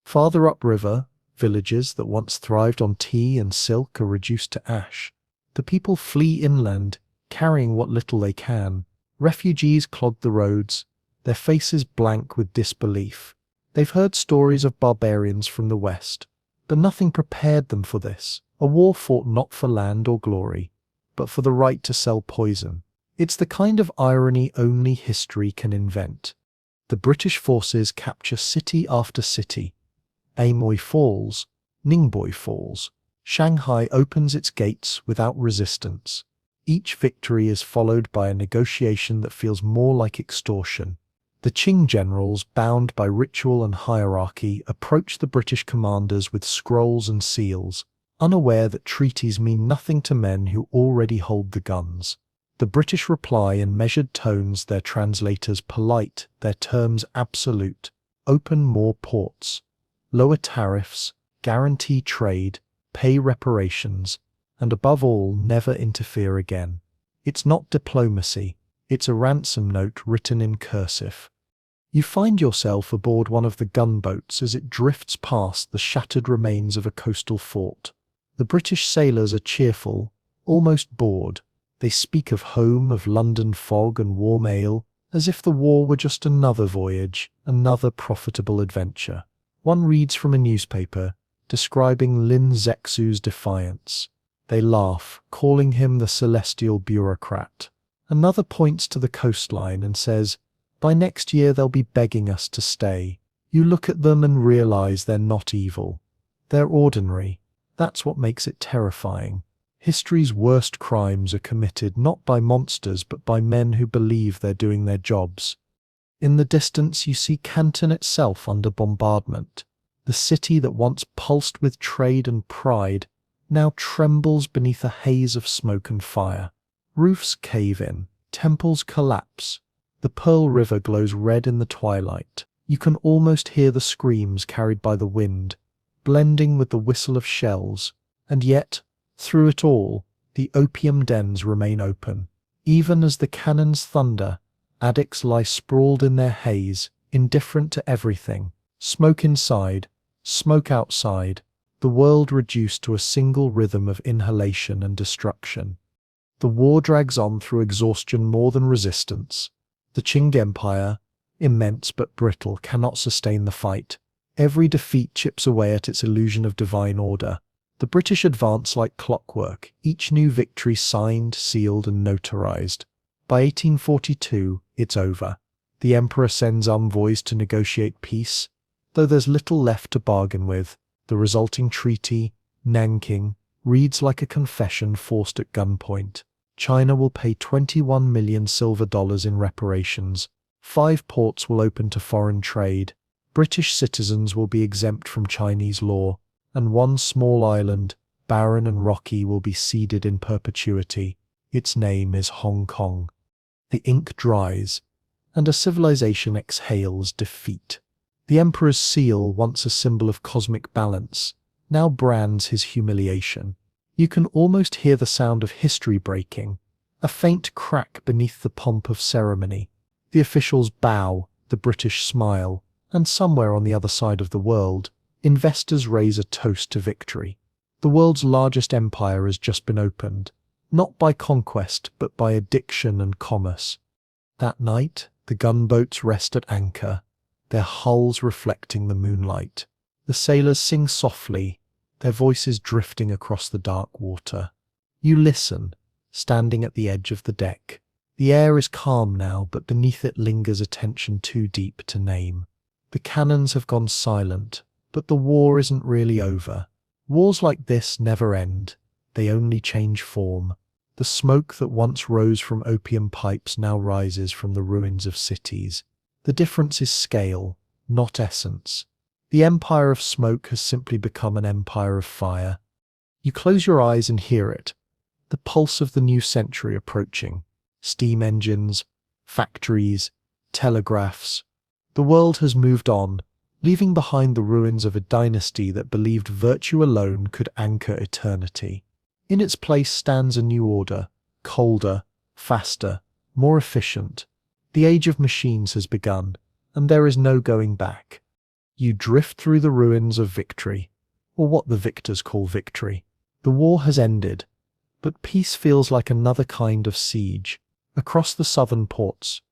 Farther upriver, villages that once thrived on tea and silk are reduced to ash. The people flee inland, carrying what little they can. Refugees clog the roads, their faces blank with disbelief. They've heard stories of barbarians from the west, but nothing prepared them for this. A war fought not for land or glory, but for the right to sell poison. It's the kind of irony only history can invent. The British forces capture city after city. Amoy falls, Ningbo falls. Shanghai opens its gates without resistance. Each victory is followed by a negotiation that feels more like extortion. The Qing generals, bound by ritual and hierarchy, approach the British commanders with scrolls and seals, unaware that treaties mean nothing to men who already hold the guns. The British reply in measured tones, their translators polite, their terms absolute. Open more ports, lower tariffs, guarantee trade, pay reparations, and above all, never interfere again. It's not diplomacy, it's a ransom note written in cursive. You find yourself aboard one of the gunboats as it drifts past the shattered remains of a coastal fort. The British sailors are cheerful, almost bored. They speak of home, of London fog and warm ale, as if the war were just another voyage, another profitable adventure. One reads from a newspaper, describing Lin Zexu's defiance. They laugh, calling him the celestial bureaucrat. Another points to the coastline and says, "By next year they'll be begging us to stay." You look at them and realize they're not evil. They're ordinary. That's what makes it terrifying. History's worst crimes are committed not by monsters but by men who believe they're doing their jobs. In the distance you see Canton itself under bombardment. The city that once pulsed with trade and pride now trembles beneath a haze of smoke and fire. Roofs cave in, temples collapse. The Pearl River glows red in the twilight. You can almost hear the screams carried by the wind, blending with the whistle of shells. And yet, through it all, the opium dens remain open. Even as the cannons thunder, addicts lie sprawled in their haze, indifferent to everything. Smoke inside, smoke outside, the world reduced to a single rhythm of inhalation and destruction. The war drags on through exhaustion more than resistance. The Qing Empire, immense but brittle, cannot sustain the fight. Every defeat chips away at its illusion of divine order. The British advance like clockwork, each new victory signed, sealed, and notarized. By 1842, it's over. The Emperor sends envoys to negotiate peace, though there's little left to bargain with. The resulting treaty, Nanking, reads like a confession forced at gunpoint. China will pay 21 million silver dollars in reparations. 5 ports will open to foreign trade. British citizens will be exempt from Chinese law, and one small island, barren and rocky, will be ceded in perpetuity. Its name is Hong Kong. The ink dries, and a civilization exhales defeat. The Emperor's seal, once a symbol of cosmic balance, now brands his humiliation. You can almost hear the sound of history breaking, a faint crack beneath the pomp of ceremony. The officials bow, the British smile, and somewhere on the other side of the world, investors raise a toast to victory. The world's largest empire has just been opened, not by conquest but by addiction and commerce. That night, the gunboats rest at anchor, their hulls reflecting the moonlight. The sailors sing softly, their voices drifting across the dark water. You listen, standing at the edge of the deck. The air is calm now, but beneath it lingers a tension too deep to name. The cannons have gone silent, but the war isn't really over. Wars like this never end. They only change form. The smoke that once rose from opium pipes now rises from the ruins of cities. The difference is scale, not essence. The empire of smoke has simply become an empire of fire. You close your eyes and hear it, the pulse of the new century approaching. Steam engines, factories, telegraphs. The world has moved on, leaving behind the ruins of a dynasty that believed virtue alone could anchor eternity. In its place stands a new order, colder, faster, more efficient. The age of machines has begun, and there is no going back. You drift through the ruins of victory, or what the victors call victory. The war has ended, but peace feels like another kind of siege. Across the southern ports,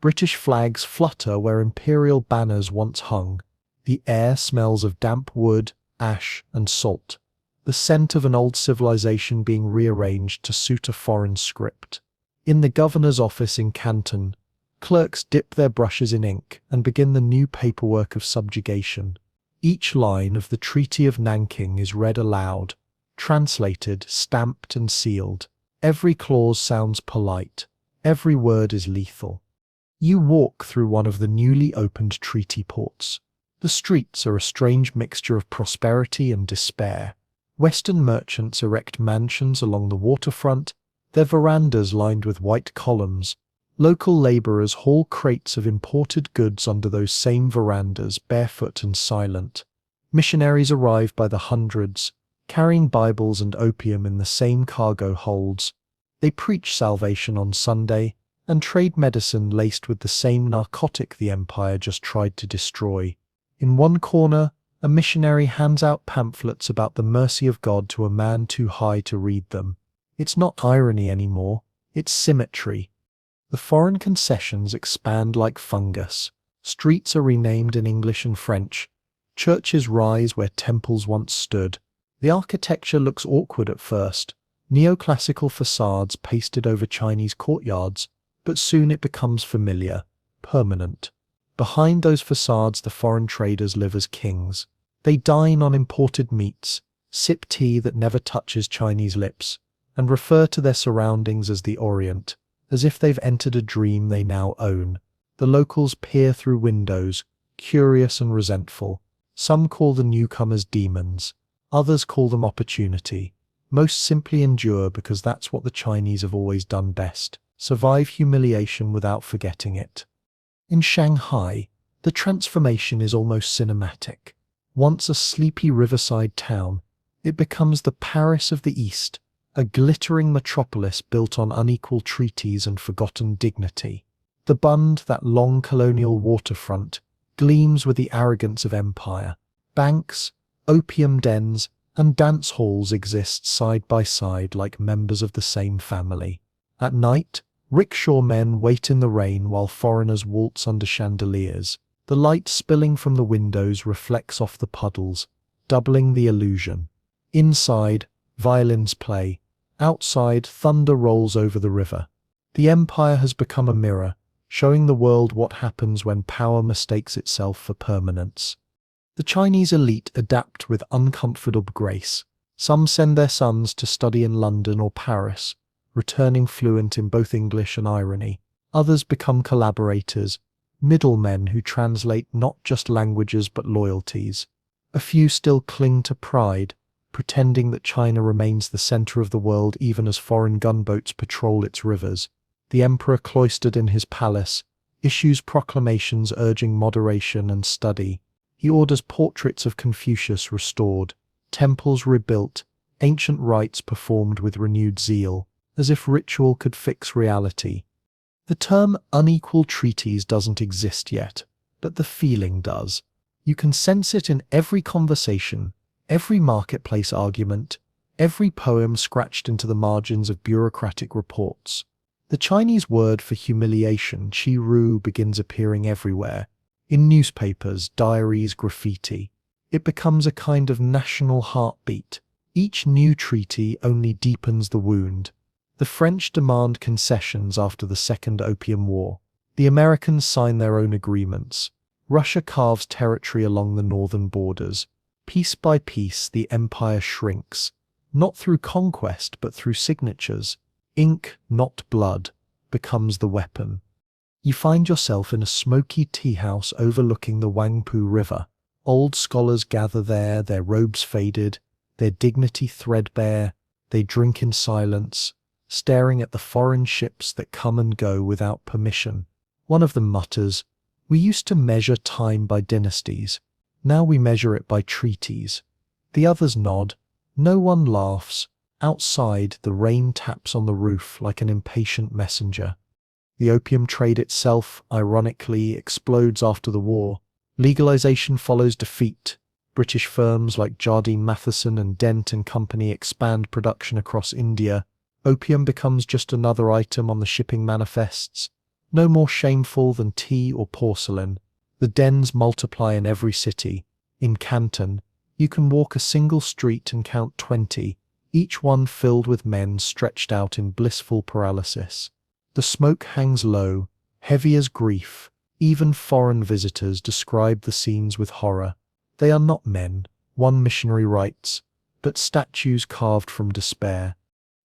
British flags flutter where imperial banners once hung. The air smells of damp wood, ash, and salt, the scent of an old civilization being rearranged to suit a foreign script. In the governor's office in Canton, clerks dip their brushes in ink and begin the new paperwork of subjugation. Each line of the Treaty of Nanking is read aloud, translated, stamped, and sealed. Every clause sounds polite. Every word is lethal. You walk through one of the newly opened treaty ports. The streets are a strange mixture of prosperity and despair. Western merchants erect mansions along the waterfront, their verandas lined with white columns. Local laborers haul crates of imported goods under those same verandas, barefoot and silent. Missionaries arrive by the hundreds, carrying Bibles and opium in the same cargo holds. They preach salvation on Sunday and trade medicine laced with the same narcotic the empire just tried to destroy. In one corner, a missionary hands out pamphlets about the mercy of God to a man too high to read them. It's not irony anymore, it's symmetry. The foreign concessions expand like fungus. Streets are renamed in English and French. Churches rise where temples once stood. The architecture looks awkward at first, neoclassical facades pasted over Chinese courtyards, but soon it becomes familiar, permanent. Behind those facades the foreign traders live as kings. They dine on imported meats, sip tea that never touches Chinese lips, and refer to their surroundings as the Orient, as if they've entered a dream they now own. The locals peer through windows, curious and resentful. Some call the newcomers demons. Others call them opportunity. Most simply endure because that's what the Chinese have always done best. Survive humiliation without forgetting it. In Shanghai, the transformation is almost cinematic. Once a sleepy riverside town, it becomes the Paris of the East, a glittering metropolis built on unequal treaties and forgotten dignity. The Bund, that long colonial waterfront, gleams with the arrogance of empire. Banks, opium dens, and dance halls exist side by side like members of the same family. At night, rickshaw men wait in the rain while foreigners waltz under chandeliers. The light spilling from the windows reflects off the puddles, doubling the illusion. Inside, violins play. Outside, thunder rolls over the river. The empire has become a mirror, showing the world what happens when power mistakes itself for permanence. The Chinese elite adapt with uncomfortable grace. Some send their sons to study in London or Paris, returning fluent in both English and irony. Others become collaborators, middlemen who translate not just languages but loyalties. A few still cling to pride, pretending that China remains the center of the world even as foreign gunboats patrol its rivers. The emperor, cloistered in his palace, issues proclamations urging moderation and study. He orders portraits of Confucius restored, temples rebuilt, ancient rites performed with renewed zeal, as if ritual could fix reality. The term unequal treaties doesn't exist yet, but the feeling does. You can sense it in every conversation, every marketplace argument, every poem scratched into the margins of bureaucratic reports. The Chinese word for humiliation, qi ru, begins appearing everywhere. In newspapers, diaries, graffiti. It becomes a kind of national heartbeat. Each new treaty only deepens the wound. The French demand concessions after the Second Opium War. The Americans sign their own agreements. Russia carves territory along the northern borders. Piece by piece, the empire shrinks, not through conquest but through signatures. Ink, not blood, becomes the weapon. You find yourself in a smoky tea house overlooking the Wangpu River. Old scholars gather there, their robes faded, their dignity threadbare. They drink in silence, staring at the foreign ships that come and go without permission. One of them mutters, "We used to measure time by dynasties. Now we measure it by treaties." The others nod. No one laughs. Outside, the rain taps on the roof like an impatient messenger. The opium trade itself, ironically, explodes after the war. Legalization follows defeat. British firms like Jardine Matheson and Dent and Company expand production across India. Opium becomes just another item on the shipping manifests. No more shameful than tea or porcelain. The dens multiply in every city. In Canton, you can walk a single street and count 20, each one filled with men stretched out in blissful paralysis. The smoke hangs low, heavy as grief. Even foreign visitors describe the scenes with horror. They are not men, one missionary writes, but statues carved from despair.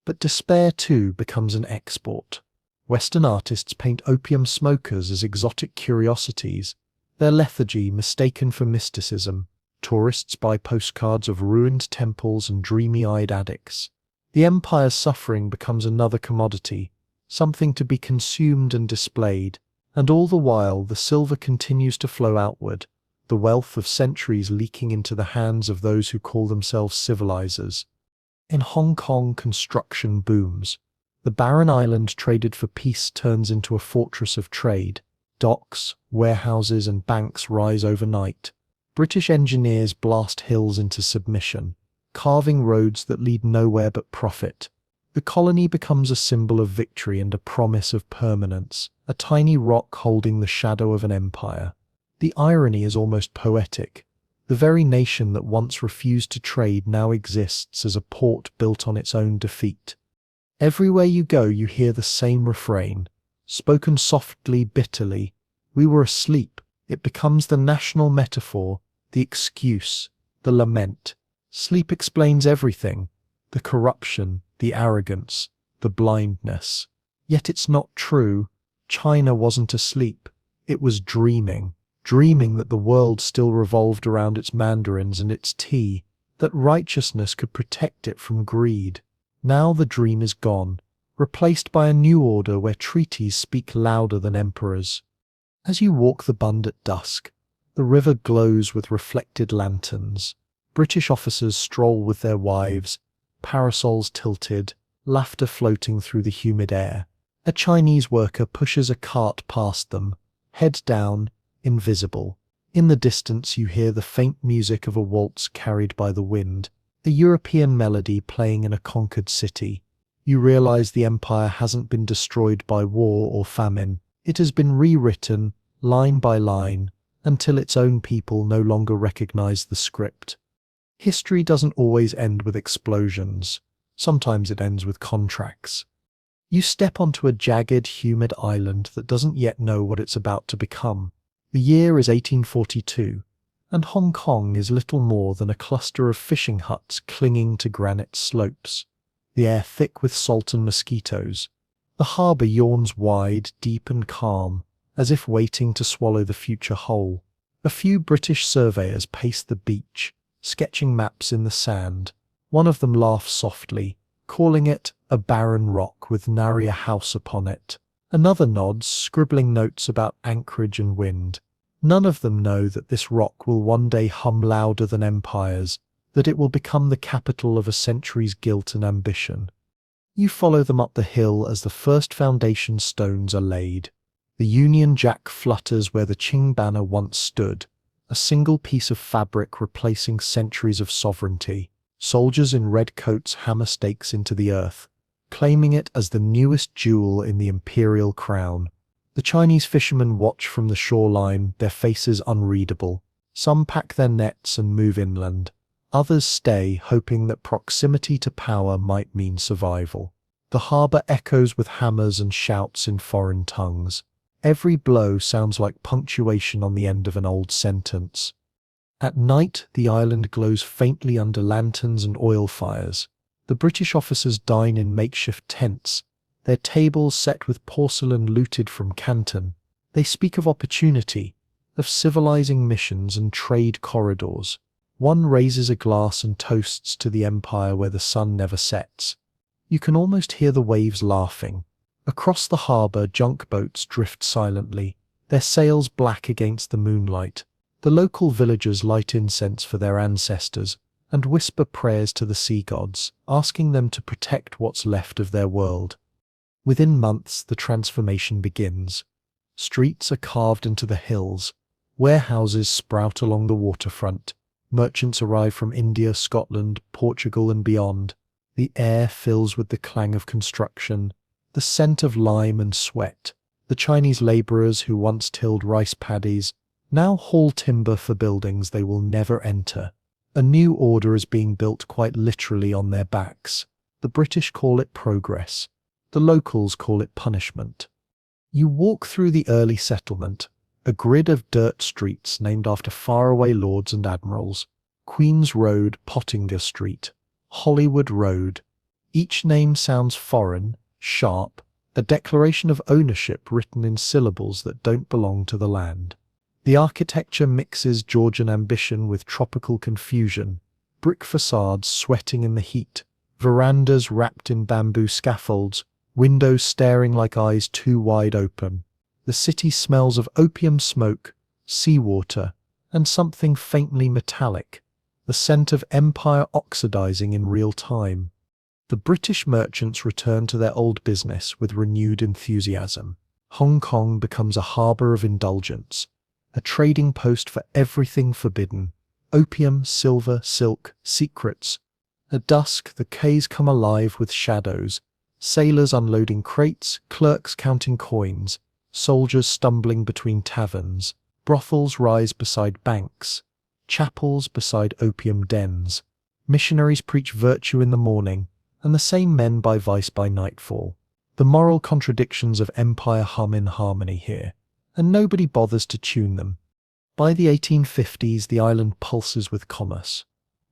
But despair too becomes an export. Western artists paint opium smokers as exotic curiosities, their lethargy mistaken for mysticism. Tourists buy postcards of ruined temples and dreamy-eyed addicts. The empire's suffering becomes another commodity, something to be consumed and displayed, and all the while the silver continues to flow outward, the wealth of centuries leaking into the hands of those who call themselves civilizers. In Hong Kong, construction booms. The barren island traded for peace turns into a fortress of trade. Docks, warehouses, and banks rise overnight. British engineers blast hills into submission, carving roads that lead nowhere but profit. The colony becomes a symbol of victory and a promise of permanence, a tiny rock holding the shadow of an empire. The irony is almost poetic. The very nation that once refused to trade now exists as a port built on its own defeat. Everywhere you go, you hear the same refrain, spoken softly, bitterly. We were asleep. It becomes the national metaphor, the excuse, the lament. Sleep explains everything, the corruption, the arrogance, the blindness. Yet it's not true. China wasn't asleep. It was dreaming that the world still revolved around its mandarins and its tea, that righteousness could protect it from greed. Now the dream is gone, replaced by a new order where treaties speak louder than emperors. As you walk the Bund at dusk, the river glows with reflected lanterns. British officers stroll with their wives, parasols tilted, laughter floating through the humid air. A Chinese worker pushes a cart past them, head down, invisible. In the distance you hear the faint music of a waltz carried by the wind, a European melody playing in a conquered city. You realize the empire hasn't been destroyed by war or famine. It has been rewritten, line by line, until its own people no longer recognize the script. History doesn't always end with explosions. Sometimes it ends with contracts. You step onto a jagged, humid island that doesn't yet know what it's about to become. The year is 1842, and Hong Kong is little more than a cluster of fishing huts clinging to granite slopes. The air thick with salt and mosquitoes. The harbour yawns wide, deep and calm, as if waiting to swallow the future whole. A few British surveyors pace the beach, sketching maps in the sand. One of them laughs softly, calling it a barren rock with nary a house upon it. Another nods, scribbling notes about anchorage and wind. None of them know that this rock will one day hum louder than empires, that it will become the capital of a century's guilt and ambition. You follow them up the hill as the first foundation stones are laid. The Union Jack flutters where the Qing banner once stood, a single piece of fabric replacing centuries of sovereignty. Soldiers in red coats hammer stakes into the earth, claiming it as the newest jewel in the imperial crown. The Chinese fishermen watch from the shoreline, their faces unreadable. Some pack their nets and move inland. Others stay, hoping that proximity to power might mean survival. The harbour echoes with hammers and shouts in foreign tongues. Every blow sounds like punctuation on the end of an old sentence. At night, the island glows faintly under lanterns and oil fires. The British officers dine in makeshift tents, their tables set with porcelain looted from Canton. They speak of opportunity, of civilizing missions and trade corridors. One raises a glass and toasts to the empire where the sun never sets. You can almost hear the waves laughing. Across the harbour, junk boats drift silently, their sails black against the moonlight. The local villagers light incense for their ancestors and whisper prayers to the sea gods, asking them to protect what's left of their world. Within months, the transformation begins. Streets are carved into the hills, warehouses sprout along the waterfront, merchants arrive from India, Scotland, Portugal and beyond. The air fills with the clang of construction, the scent of lime and sweat. The Chinese labourers who once tilled rice paddies now haul timber for buildings they will never enter. A new order is being built quite literally on their backs. The British call it progress. The locals call it punishment. You walk through the early settlement, a grid of dirt streets named after faraway lords and admirals. Queen's Road, Pottinger Street, Hollywood Road. Each name sounds foreign, sharp, a declaration of ownership written in syllables that don't belong to the land. The architecture mixes Georgian ambition with tropical confusion, brick facades sweating in the heat, verandas wrapped in bamboo scaffolds, windows staring like eyes too wide open. The city smells of opium smoke, seawater, and something faintly metallic, the scent of empire oxidizing in real time. The British merchants return to their old business with renewed enthusiasm. Hong Kong becomes a harbour of indulgence, a trading post for everything forbidden: opium, silver, silk, secrets. At dusk, the quays come alive with shadows, sailors unloading crates, clerks counting coins, soldiers stumbling between taverns. Brothels rise beside banks, chapels beside opium dens. Missionaries preach virtue in the morning, and the same men buy vice by nightfall. The moral contradictions of empire hum in harmony here, and nobody bothers to tune them. By the 1850s, the island pulses with commerce.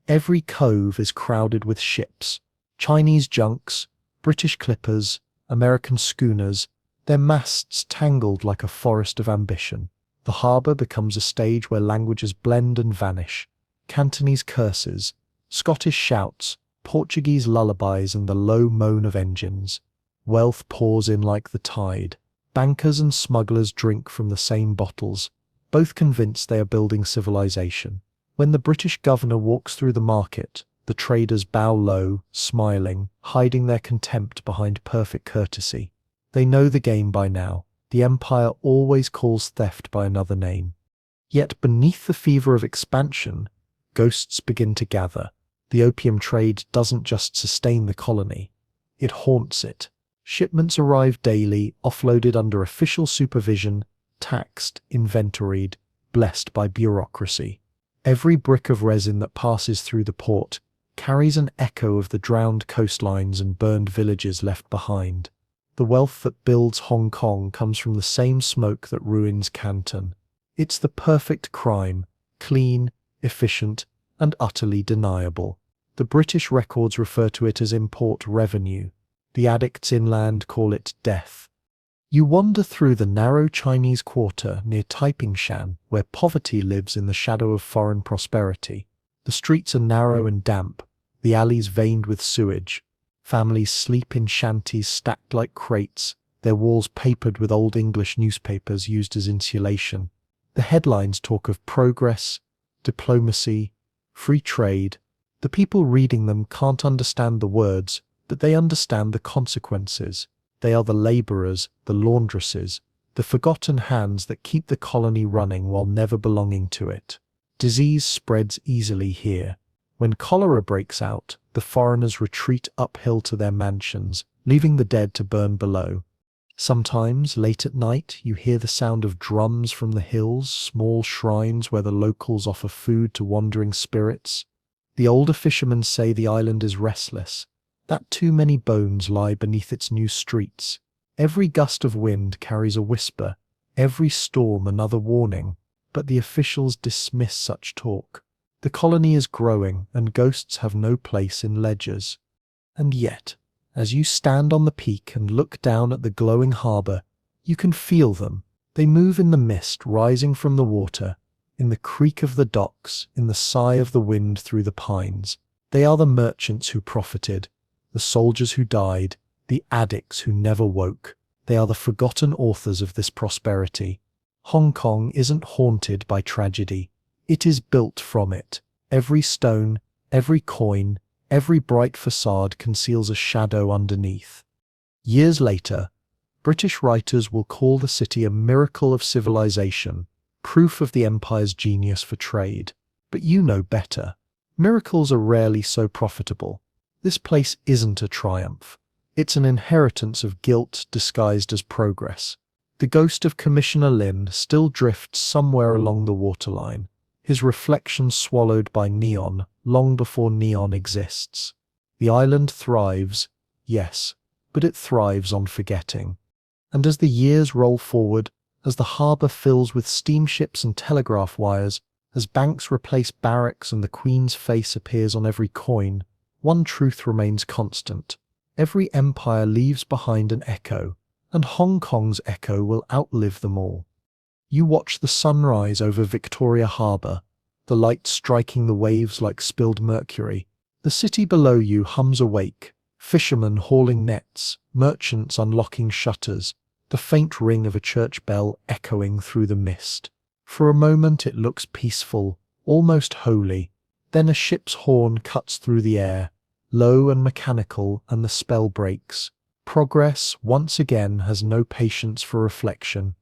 Every cove is crowded with ships, Chinese junks, British clippers, American schooners, their masts tangled like a forest of ambition. The harbour becomes a stage where languages blend and vanish: Cantonese curses, Scottish shouts, Portuguese lullabies and the low moan of engines. Wealth pours in like the tide. Bankers and smugglers drink from the same bottles, both convinced they are building civilization. When the British governor walks through the market, the traders bow low, smiling, hiding their contempt behind perfect courtesy. They know the game by now. The empire always calls theft by another name. Yet beneath the fever of expansion, ghosts begin to gather. The opium trade doesn't just sustain the colony, it haunts it. Shipments arrive daily, offloaded under official supervision, taxed, inventoried, blessed by bureaucracy. Every brick of resin that passes through the port carries an echo of the drowned coastlines and burned villages left behind. The wealth that builds Hong Kong comes from the same smoke that ruins Canton. It's the perfect crime, clean, efficient, and utterly deniable. The British records refer to it as import revenue. The addicts inland call it death. You wander through the narrow Chinese quarter near Taiping Shan, where poverty lives in the shadow of foreign prosperity. The streets are narrow and damp, the alleys veined with sewage. Families sleep in shanties stacked like crates, their walls papered with old English newspapers used as insulation. The headlines talk of progress, diplomacy, free trade. The people reading them can't understand the words, but they understand the consequences. They are the labourers, the laundresses, the forgotten hands that keep the colony running while never belonging to it. Disease spreads easily here. When cholera breaks out, the foreigners retreat uphill to their mansions, leaving the dead to burn below. Sometimes, late at night, you hear the sound of drums from the hills, small shrines where the locals offer food to wandering spirits. The older fishermen say the island is restless, that too many bones lie beneath its new streets. Every gust of wind carries a whisper, every storm another warning, but the officials dismiss such talk. The colony is growing, and ghosts have no place in ledgers. And yet, As you stand on the peak and look down at the glowing harbor, you can feel them. They move in the mist rising from the water, in the creak of the docks, in the sigh of the wind through the pines. They are the merchants who profited, the soldiers who died, the addicts who never woke. They are the forgotten authors of this prosperity. Hong Kong isn't haunted by tragedy. It is built from it. Every stone, every coin, every bright facade conceals a shadow underneath. Years later, British writers will call the city a miracle of civilization, proof of the empire's genius for trade. But you know better. Miracles are rarely so profitable. This place isn't a triumph. It's an inheritance of guilt disguised as progress. The ghost of Commissioner Lin still drifts somewhere along the waterline, his reflection swallowed by neon long before neon exists. The island thrives, yes, but it thrives on forgetting. And as the years roll forward, as the harbour fills with steamships and telegraph wires, as banks replace barracks and the Queen's face appears on every coin, one truth remains constant. Every empire leaves behind an echo, and Hong Kong's echo will outlive them all. You watch the sunrise over Victoria Harbour, the light striking the waves like spilled mercury. The city below you hums awake, fishermen hauling nets, merchants unlocking shutters, the faint ring of a church bell echoing through the mist. For a moment it looks peaceful, almost holy. Then a ship's horn cuts through the air, low and mechanical, and the spell breaks. Progress, once again, has no patience for reflection.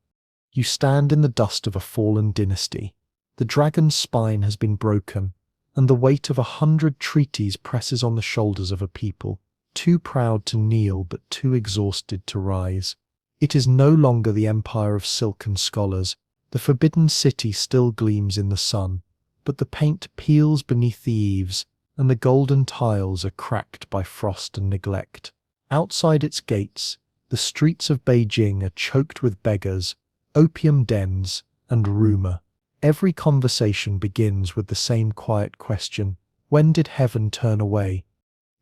You stand in the dust of a fallen dynasty. The dragon's spine has been broken, and the weight of 100 treaties presses on the shoulders of a people, too proud to kneel but too exhausted to rise. It is no longer the empire of silken scholars. The forbidden city still gleams in the sun, but the paint peels beneath the eaves, and the golden tiles are cracked by frost and neglect. Outside its gates, the streets of Beijing are choked with beggars, opium dens, and rumor. Every conversation begins with the same quiet question: when did heaven turn away?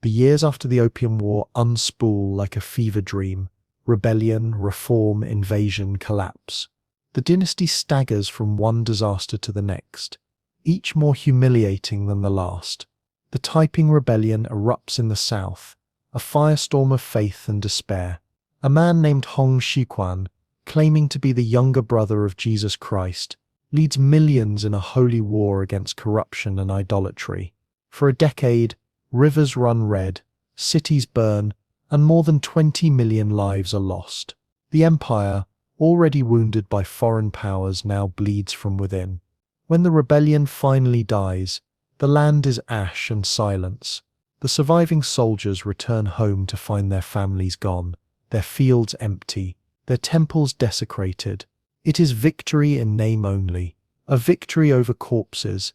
The years after the Opium War unspool like a fever dream. Rebellion, reform, invasion, collapse. The dynasty staggers from one disaster to the next, each more humiliating than the last. The Taiping Rebellion erupts in the south, a firestorm of faith and despair. A man named Hong Xiquan, claiming to be the younger brother of Jesus Christ, leads millions in a holy war against corruption and idolatry. For a decade, rivers run red, cities burn, and more than 20 million lives are lost. The empire, already wounded by foreign powers, now bleeds from within. When the rebellion finally dies, the land is ash and silence. The surviving soldiers return home to find their families gone, their fields empty, their temples desecrated. It is victory in name only, a victory over corpses.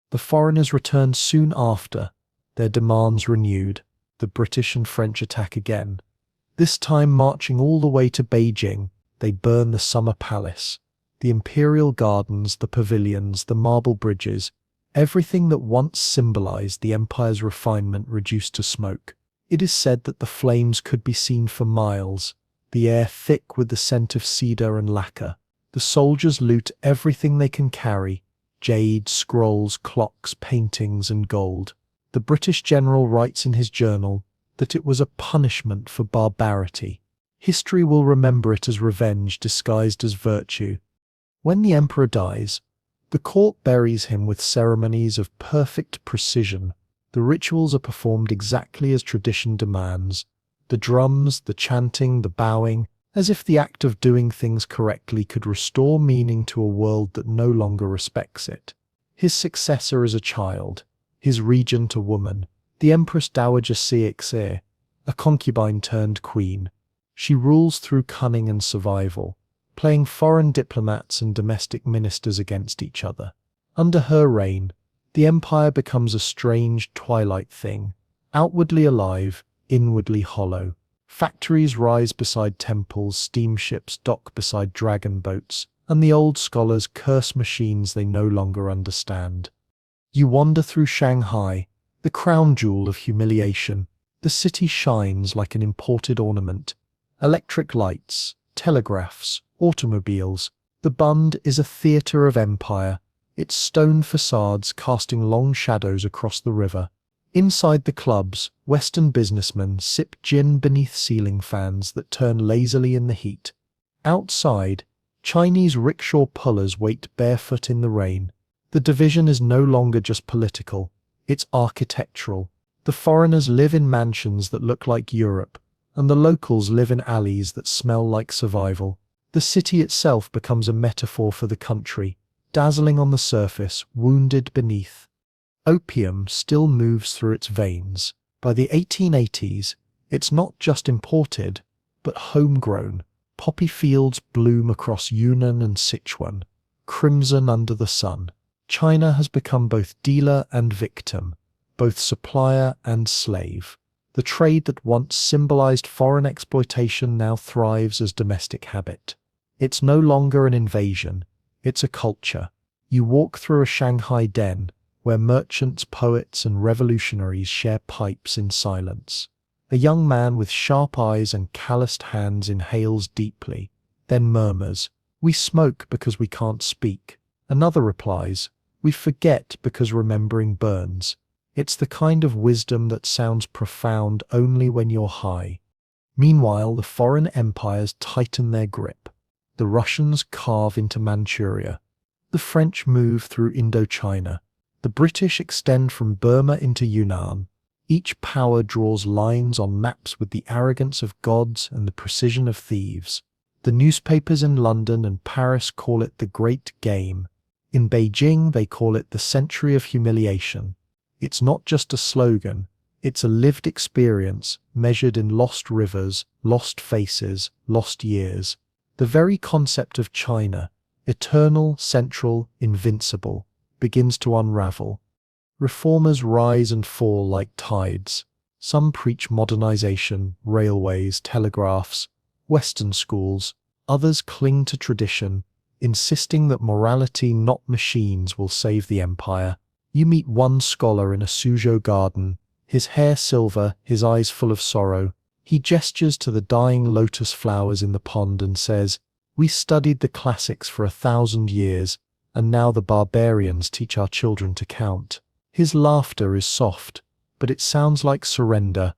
The foreigners return soon after, their demands renewed. The British and French attack again. This time marching all the way to Beijing, they burn the Summer Palace, the imperial gardens, the pavilions, the marble bridges, everything that once symbolized the empire's refinement reduced to smoke. It is said that the flames could be seen for miles, the air thick with the scent of cedar and lacquer. The soldiers loot everything they can carry: jade, scrolls, clocks, paintings, and gold. The British general writes in his journal that it was a punishment for barbarity. History will remember it as revenge disguised as virtue. When the emperor dies, the court buries him with ceremonies of perfect precision. The rituals are performed exactly as tradition demands. The drums, the chanting, the bowing, as if the act of doing things correctly could restore meaning to a world that no longer respects it. His successor is a child, his regent a woman, the Empress Dowager Cixi, a concubine turned queen. She rules through cunning and survival, playing foreign diplomats and domestic ministers against each other. Under her reign, the empire becomes a strange twilight thing, outwardly alive, inwardly hollow. Factories rise beside temples, steamships dock beside dragon boats, and the old scholars curse machines they no longer understand. You wander through Shanghai, the crown jewel of humiliation. The city shines like an imported ornament. Electric lights, telegraphs, automobiles. The Bund is a theatre of empire, its stone facades casting long shadows across the river. Inside the clubs, Western businessmen sip gin beneath ceiling fans that turn lazily in the heat. Outside, Chinese rickshaw pullers wait barefoot in the rain. The division is no longer just political, it's architectural. The foreigners live in mansions that look like Europe, and the locals live in alleys that smell like survival. The city itself becomes a metaphor for the country, dazzling on the surface, wounded beneath. Opium still moves through its veins. By the 1880s, it's not just imported, but homegrown. Poppy fields bloom across Yunnan and Sichuan, crimson under the sun. China has become both dealer and victim, both supplier and slave. The trade that once symbolized foreign exploitation now thrives as domestic habit. It's no longer an invasion, it's a culture. You walk through a Shanghai den, where merchants, poets, and revolutionaries share pipes in silence. A young man with sharp eyes and calloused hands inhales deeply, then murmurs, "We smoke because we can't speak." Another replies, "We forget because remembering burns." It's the kind of wisdom that sounds profound only when you're high. Meanwhile, the foreign empires tighten their grip. The Russians carve into Manchuria. The French move through Indochina. The British extend from Burma into Yunnan. Each power draws lines on maps with the arrogance of gods and the precision of thieves. The newspapers in London and Paris call it the Great Game. In Beijing, they call it the Century of Humiliation. It's not just a slogan, it's a lived experience measured in lost rivers, lost faces, lost years. The very concept of China, eternal, central, invincible, begins to unravel. Reformers rise and fall like tides. Some preach modernization, railways, telegraphs, Western schools. Others cling to tradition, insisting that morality, not machines, will save the empire. You meet one scholar in a Suzhou garden, his hair silver, his eyes full of sorrow. He gestures to the dying lotus flowers in the pond and says, "We studied the classics for 1,000 years, and now the barbarians teach our children to count." His laughter is soft, but it sounds like surrender.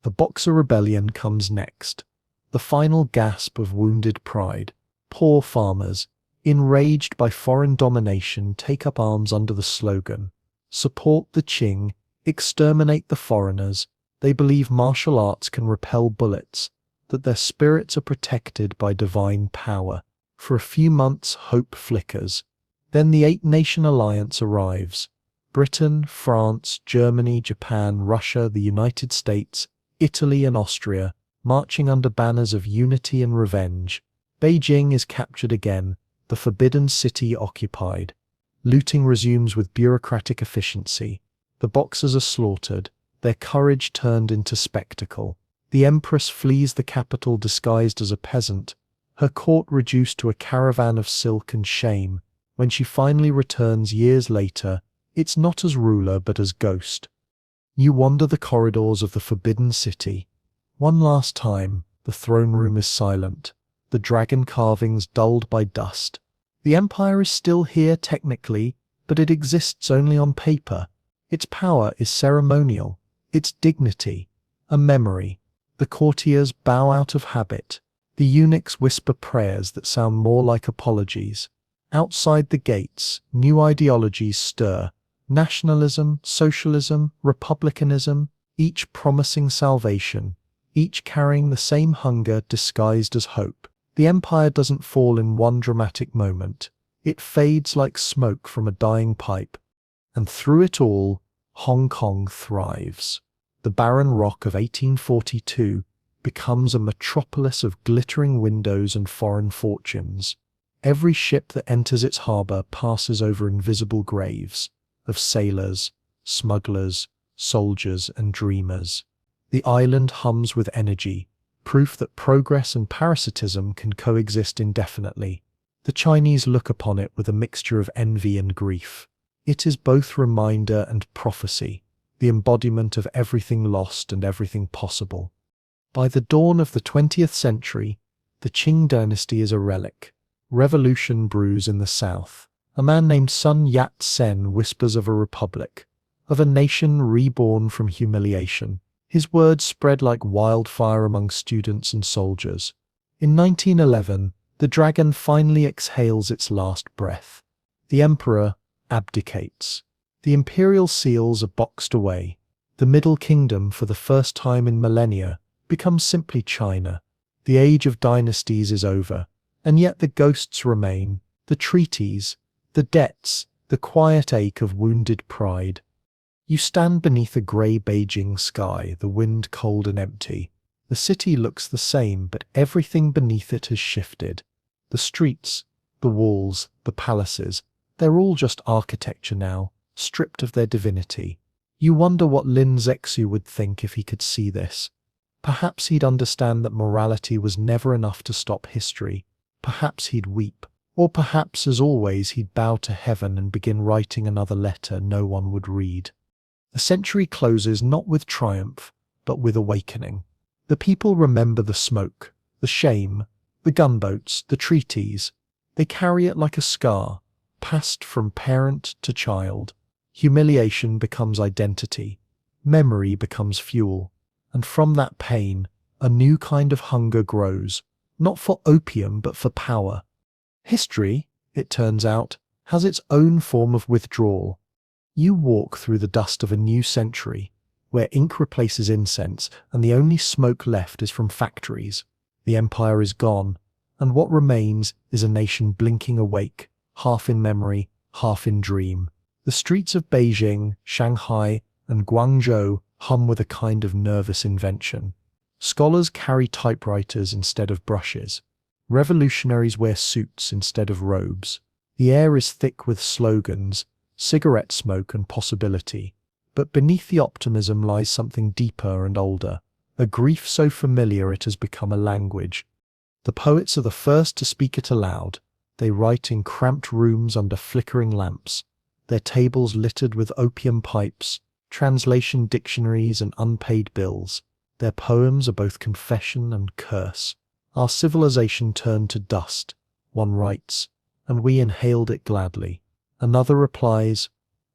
The Boxer Rebellion comes next, the final gasp of wounded pride. Poor farmers, enraged by foreign domination, take up arms under the slogan, "Support the Qing, exterminate the foreigners." They believe martial arts can repel bullets, that their spirits are protected by divine power. For a few months, hope flickers. Then the eight-nation alliance arrives. Britain, France, Germany, Japan, Russia, the United States, Italy and Austria, marching under banners of unity and revenge. Beijing is captured again, the forbidden city occupied. Looting resumes with bureaucratic efficiency. The Boxers are slaughtered, their courage turned into spectacle. The Empress flees the capital disguised as a peasant, her court reduced to a caravan of silk and shame. When she finally returns years later, it's not as ruler but as ghost. You wander the corridors of the forbidden city. One last time, the throne room is silent, the dragon carvings dulled by dust. The empire is still here technically, but it exists only on paper. Its power is ceremonial, its dignity, a memory. The courtiers bow out of habit. The eunuchs whisper prayers that sound more like apologies. Outside the gates, new ideologies stir. Nationalism, socialism, republicanism, each promising salvation, each carrying the same hunger disguised as hope. The empire doesn't fall in one dramatic moment. It fades like smoke from a dying pipe. And through it all, Hong Kong thrives. The barren rock of 1842 becomes a metropolis of glittering windows and foreign fortunes. Every ship that enters its harbor passes over invisible graves of sailors, smugglers, soldiers, and dreamers. The island hums with energy, proof that progress and parasitism can coexist indefinitely. The Chinese look upon it with a mixture of envy and grief. It is both reminder and prophecy. the embodiment of everything lost and everything possible. By the dawn of the 20th century, the Qing dynasty is a relic. Revolution brews in the south. A man named Sun Yat-sen whispers of a republic, of a nation reborn from humiliation. His words spread like wildfire among students and soldiers. In 1911, the dragon finally exhales its last breath. The emperor abdicates. The imperial seals are boxed away. The Middle Kingdom, for the first time in millennia, becomes simply China. The age of dynasties is over, and yet the ghosts remain, the treaties, the debts, the quiet ache of wounded pride. You stand beneath a grey Beijing sky, the wind cold and empty. The city looks the same, but everything beneath it has shifted. The streets, the walls, the palaces, they're all just architecture now, stripped of their divinity. You wonder what Lin Zexu would think if he could see this. Perhaps he'd understand that morality was never enough to stop history. Perhaps he'd weep. Or perhaps, as always, he'd bow to heaven and begin writing another letter no one would read. The century closes not with triumph, but with awakening. The people remember the smoke, the shame, the gunboats, the treaties. They carry it like a scar, passed from parent to child. Humiliation becomes identity. Memory becomes fuel. And from that pain, a new kind of hunger grows, not for opium but for power. History, it turns out, has its own form of withdrawal. You walk through the dust of a new century, where ink replaces incense and the only smoke left is from factories. The empire is gone, and what remains is a nation blinking awake, half in memory, half in dream. The streets of Beijing, Shanghai, and Guangzhou hum with a kind of nervous invention. Scholars carry typewriters instead of brushes. Revolutionaries wear suits instead of robes. The air is thick with slogans, cigarette smoke and possibility. But beneath the optimism lies something deeper and older, a grief so familiar it has become a language. The poets are the first to speak it aloud. They write in cramped rooms under flickering lamps, their tables littered with opium pipes, translation dictionaries and unpaid bills. Their poems are both confession and curse. Our civilization turned to dust, one writes, and we inhaled it gladly. Another replies,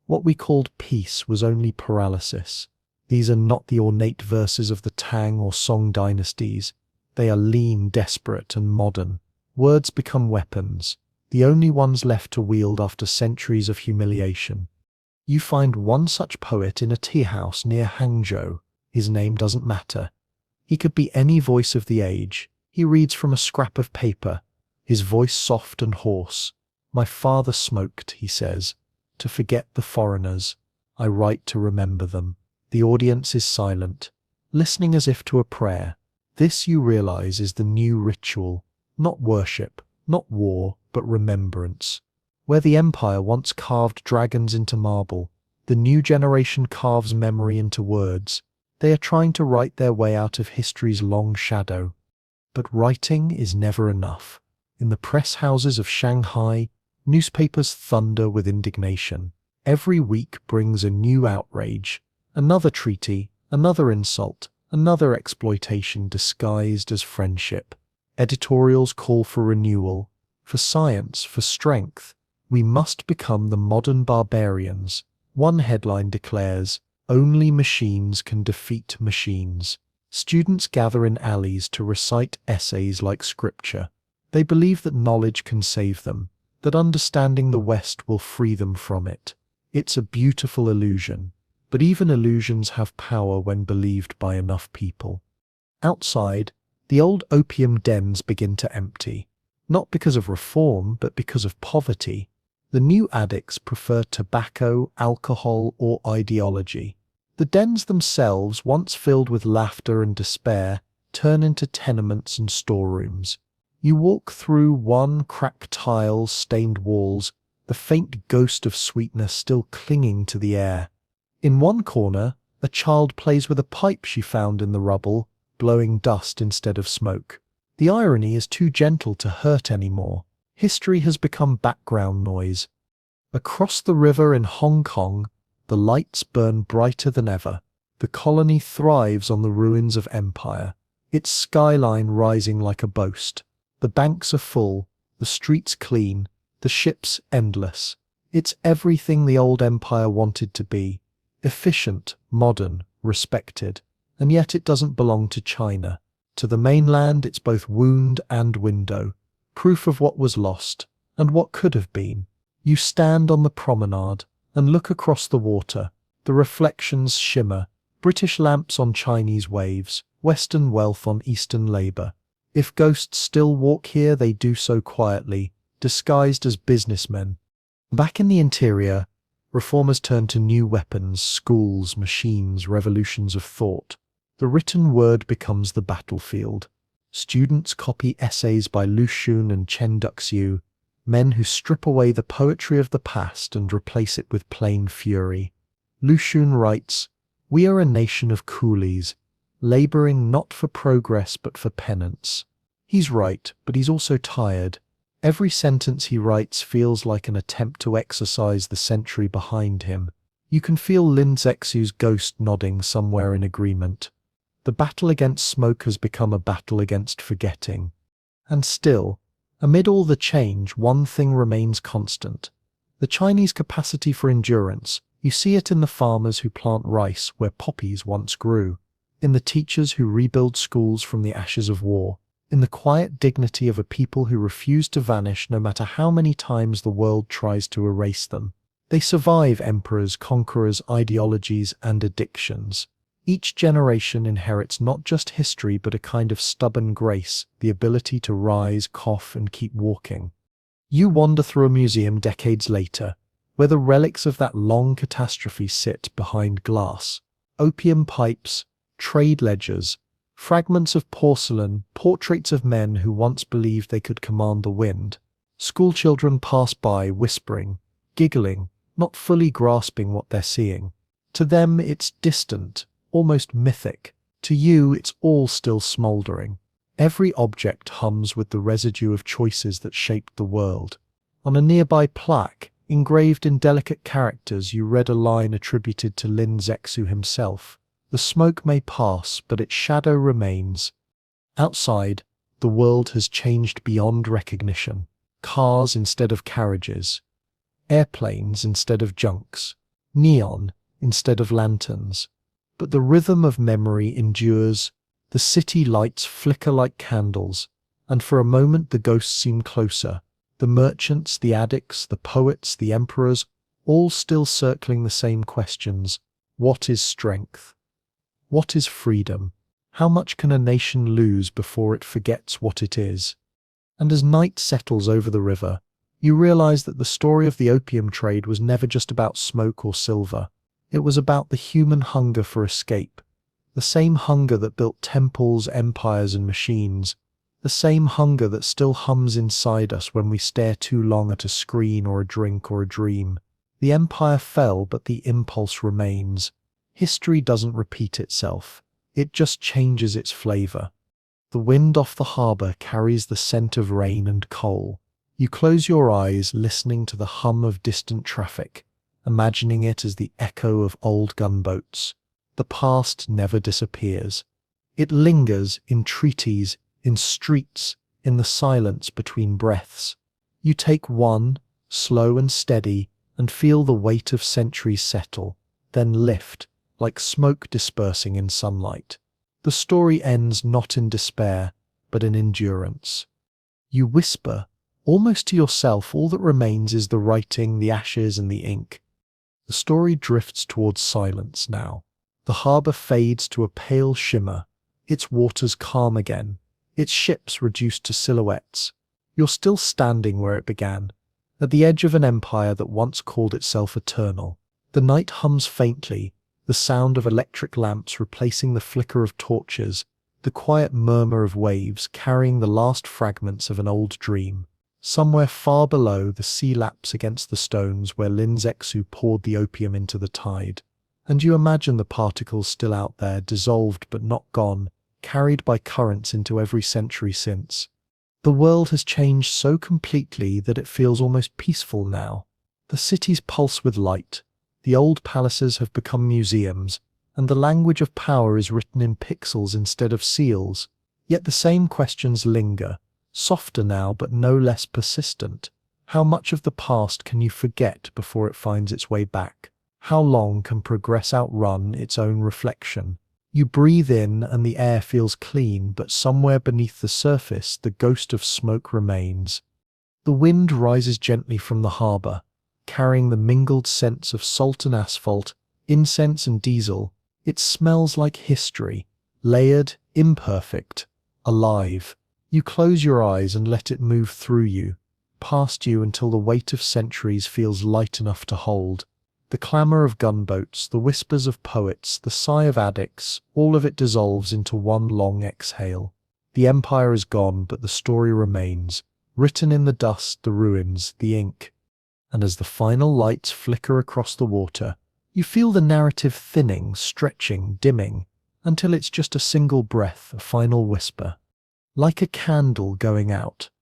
what we called peace was only paralysis. These are not the ornate verses of the Tang or Song dynasties. They are lean, desperate, and modern. Words become weapons, the only ones left to wield after centuries of humiliation. You find one such poet in a tea-house near Hangzhou. His name doesn't matter. He could be any voice of the age. He reads from a scrap of paper, his voice soft and hoarse. My father smoked, he says, to forget the foreigners. I write to remember them. The audience is silent, listening as if to a prayer. This, you realize, is the new ritual. Not worship, not war, but remembrance. Where the empire once carved dragons into marble, the new generation carves memory into words. They are trying to write their way out of history's long shadow. But writing is never enough. In the press houses of Shanghai, newspapers thunder with indignation. Every week brings a new outrage, another treaty, another insult, another exploitation disguised as friendship. Editorials call for renewal, for science, for strength. We must become the modern barbarians. One headline declares, only machines can defeat machines. Students gather in alleys to recite essays like scripture. They believe that knowledge can save them, that understanding the West will free them from it. It's a beautiful illusion, but even illusions have power when believed by enough people. Outside, the old opium dens begin to empty, not because of reform, but because of poverty. The new addicts prefer tobacco, alcohol, or ideology. The dens themselves, once filled with laughter and despair, turn into tenements and storerooms. You walk through one, cracked tiles, stained walls, the faint ghost of sweetness still clinging to the air. In one corner, a child plays with a pipe she found in the rubble, blowing dust instead of smoke. The irony is too gentle to hurt anymore. History has become background noise. Across the river in Hong Kong, The lights burn brighter than ever. The colony thrives on the ruins of empire, its skyline rising like a boast. The banks are full, the streets clean, the ships endless. It's everything the old empire wanted to be. Efficient, modern, respected. And yet it doesn't belong to China. To the mainland it's both wound and window, proof of what was lost, and what could have been. You stand on the promenade, and look across the water. The reflections shimmer, British lamps on Chinese waves, Western wealth on Eastern labour. If ghosts still walk here, they do so quietly, disguised as businessmen. Back in the interior, reformers turn to new weapons, schools, machines, revolutions of thought. The written word becomes the battlefield. Students copy essays by Lu Xun and Chen Duxiu, men who strip away the poetry of the past and replace it with plain fury. Lu Xun writes, "We are a nation of coolies, laboring not for progress but for penance." He's right, but he's also tired. Every sentence he writes feels like an attempt to exorcise the century behind him. You can feel Lin Zexu's ghost nodding somewhere in agreement. The battle against smoke has become a battle against forgetting. And still, amid all the change, one thing remains constant. The Chinese capacity for endurance. You see it in the farmers who plant rice where poppies once grew, in the teachers who rebuild schools from the ashes of war, in the quiet dignity of a people who refuse to vanish no matter how many times the world tries to erase them. They survive emperors, conquerors, ideologies, and addictions. Each generation inherits not just history but a kind of stubborn grace, the ability to rise, cough, and keep walking. You wander through a museum decades later, where the relics of that long catastrophe sit behind glass. Opium pipes, trade ledgers, fragments of porcelain, portraits of men who once believed they could command the wind. Schoolchildren pass by whispering, giggling, not fully grasping what they're seeing. To them it's distant, almost mythic. To you it's all still smouldering. Every object hums with the residue of choices that shaped the world. On a nearby plaque, engraved in delicate characters, you read a line attributed to Lin Zexu himself. The smoke may pass, but its shadow remains. Outside, the world has changed beyond recognition. Cars instead of carriages, airplanes instead of junks, neon instead of lanterns. But the rhythm of memory endures. The city lights flicker like candles, and for a moment the ghosts seem closer. The merchants, the addicts, the poets, the emperors, all still circling the same questions. What is strength? What is freedom? How much can a nation lose before it forgets what it is? And as night settles over the river, you realize that the story of the opium trade was never just about smoke or silver. It was about the human hunger for escape, the same hunger that built temples, empires, and machines, the same hunger that still hums inside us when we stare too long at a screen or a drink or a dream. The empire fell, but the impulse remains. History doesn't repeat itself. It just changes its flavor. The wind off the harbor carries the scent of rain and coal. You close your eyes, listening to the hum of distant traffic, imagining it as the echo of old gunboats. The past never disappears. It lingers in treaties, in streets, in the silence between breaths. You take one, slow and steady, and feel the weight of centuries settle, then lift, like smoke dispersing in sunlight. The story ends not in despair, but in endurance. You whisper, almost to yourself, all that remains is the writing, the ashes, and the ink. The story drifts towards silence now. The harbor fades to a pale shimmer, its waters calm again, its ships reduced to silhouettes. You're still standing where it began, at the edge of an empire that once called itself eternal. The night hums faintly, the sound of electric lamps replacing the flicker of torches, the quiet murmur of waves carrying the last fragments of an old dream. Somewhere far below, the sea laps against the stones where Lin Zexu poured the opium into the tide. And you imagine the particles still out there, dissolved but not gone, carried by currents into every century since. The world has changed so completely that it feels almost peaceful now. The cities pulse with light. The old palaces have become museums, and the language of power is written in pixels instead of seals. Yet the same questions linger, softer now but no less persistent. How much of the past can you forget before it finds its way back? How long can progress outrun its own reflection? You breathe in and the air feels clean, but somewhere beneath the surface the ghost of smoke remains. The wind rises gently from the harbour, carrying the mingled scents of salt and asphalt, incense and diesel. It smells like history, layered, imperfect, alive. You close your eyes and let it move through you, past you until the weight of centuries feels light enough to hold. The clamour of gunboats, the whispers of poets, the sigh of addicts, all of it dissolves into one long exhale. The empire is gone, but the story remains, written in the dust, the ruins, the ink. And as the final lights flicker across the water, you feel the narrative thinning, stretching, dimming, until it's just a single breath, a final whisper. Like a candle going out,